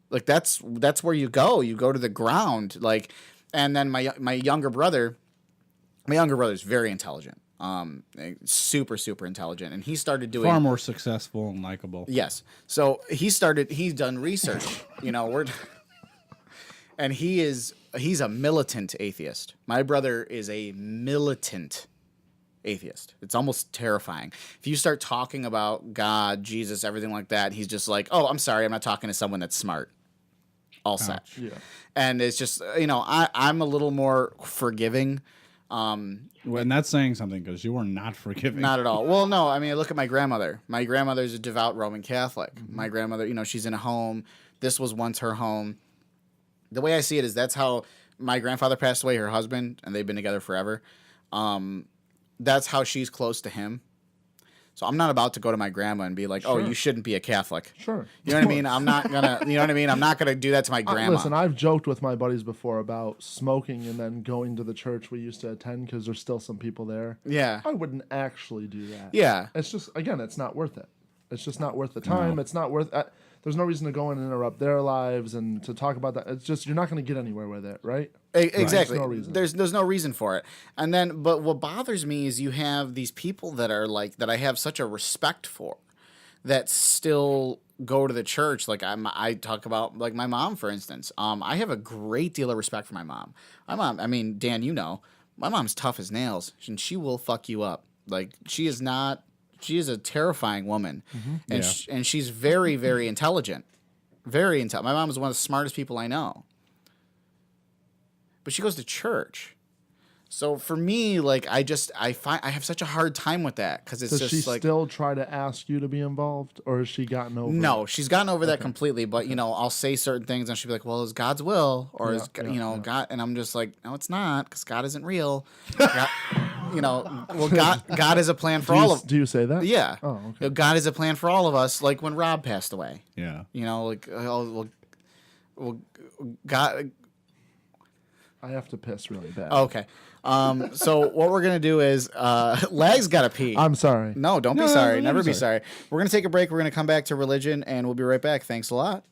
Like that's where you go to the ground. Like, and then my younger brother is very intelligent, super intelligent, and he started doing
far more successful and likable.
Yes, so he's done research, and he's a militant atheist. My brother is a militant atheist. It's almost terrifying. If you start talking about God, Jesus, everything like that, he's just like, "Oh, I'm sorry, I'm not talking to someone that's smart." All set.
Yeah.
And it's just, I'm a little more forgiving.
And that's saying something because you are not forgiving.
Not at all. Well, no, I mean, look at my grandmother. My grandmother's a devout Roman Catholic. Mm-hmm. My grandmother, she's in a home. This was once her home. The way I see it is that's how my grandfather passed away, her husband, and they've been together forever. That's how she's close to him. So I'm not about to go to my grandma and be like, "Oh, you shouldn't be a Catholic."
Sure.
You know what I mean? I'm not gonna. You know what I mean? I'm not gonna do that to my grandma.
Listen, I've joked with my buddies before about smoking and then going to the church we used to attend because there's still some people there.
Yeah.
I wouldn't actually do that.
Yeah.
It's just, again, it's not worth it. It's just not worth the time. No. It's not worth. There's no reason to go in and interrupt their lives and to talk about that. It's just, you're not going to get anywhere with it, right?
Exactly.
There's no reason.
There's no reason for it. And then, but what bothers me is you have these people that are like, that I have such a respect for, that still go to the church. Like I talk about like my mom, for instance. I have a great deal of respect for my mom. My mom, I mean, Dan, my mom's tough as nails, and she will fuck you up. Like she is a terrifying woman, and she's very, very intelligent. Very intelligent. My mom is one of the smartest people I know. But she goes to church. So for me, like I have such a hard time with that because it's
Does
just
she
like.
still try to ask you to be involved, or has she gotten over?
No, she's gotten over that completely. But I'll say certain things, and she'll be like, "Well, it's God's will," or God, and I'm just like, "No, it's not, because God isn't real." God, God has a plan for all of.
Do you say that?
Yeah.
Oh, okay.
God has a plan for all of us. Like when Rob passed away.
Yeah.
God.
I have to piss really bad.
Okay. So what we're going to do is, Lag's got to pee.
I'm sorry.
No, don't be sorry. Never be sorry. We're going to take a break. We're going to come back to religion, and we'll be right back. Thanks a lot.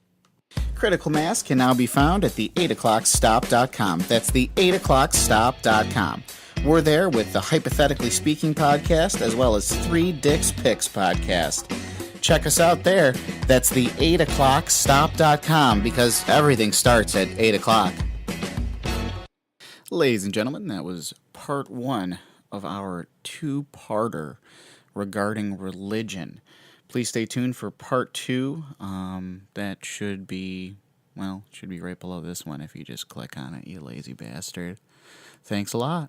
Critical Mass can now be found at the 8o'clockstop.com. That's the 8o'clockstop.com. We're there with the Hypothetically Speaking podcast, as well as 3 Dicks Picks podcast. Check us out there. That's the 8o'clockstop.com, because everything starts at 8 o'clock. Ladies and gentlemen, that was part 1 of our 2-parter regarding religion. Please stay tuned for part 2. That should be right below this one if you just click on it, you lazy bastard. Thanks a lot.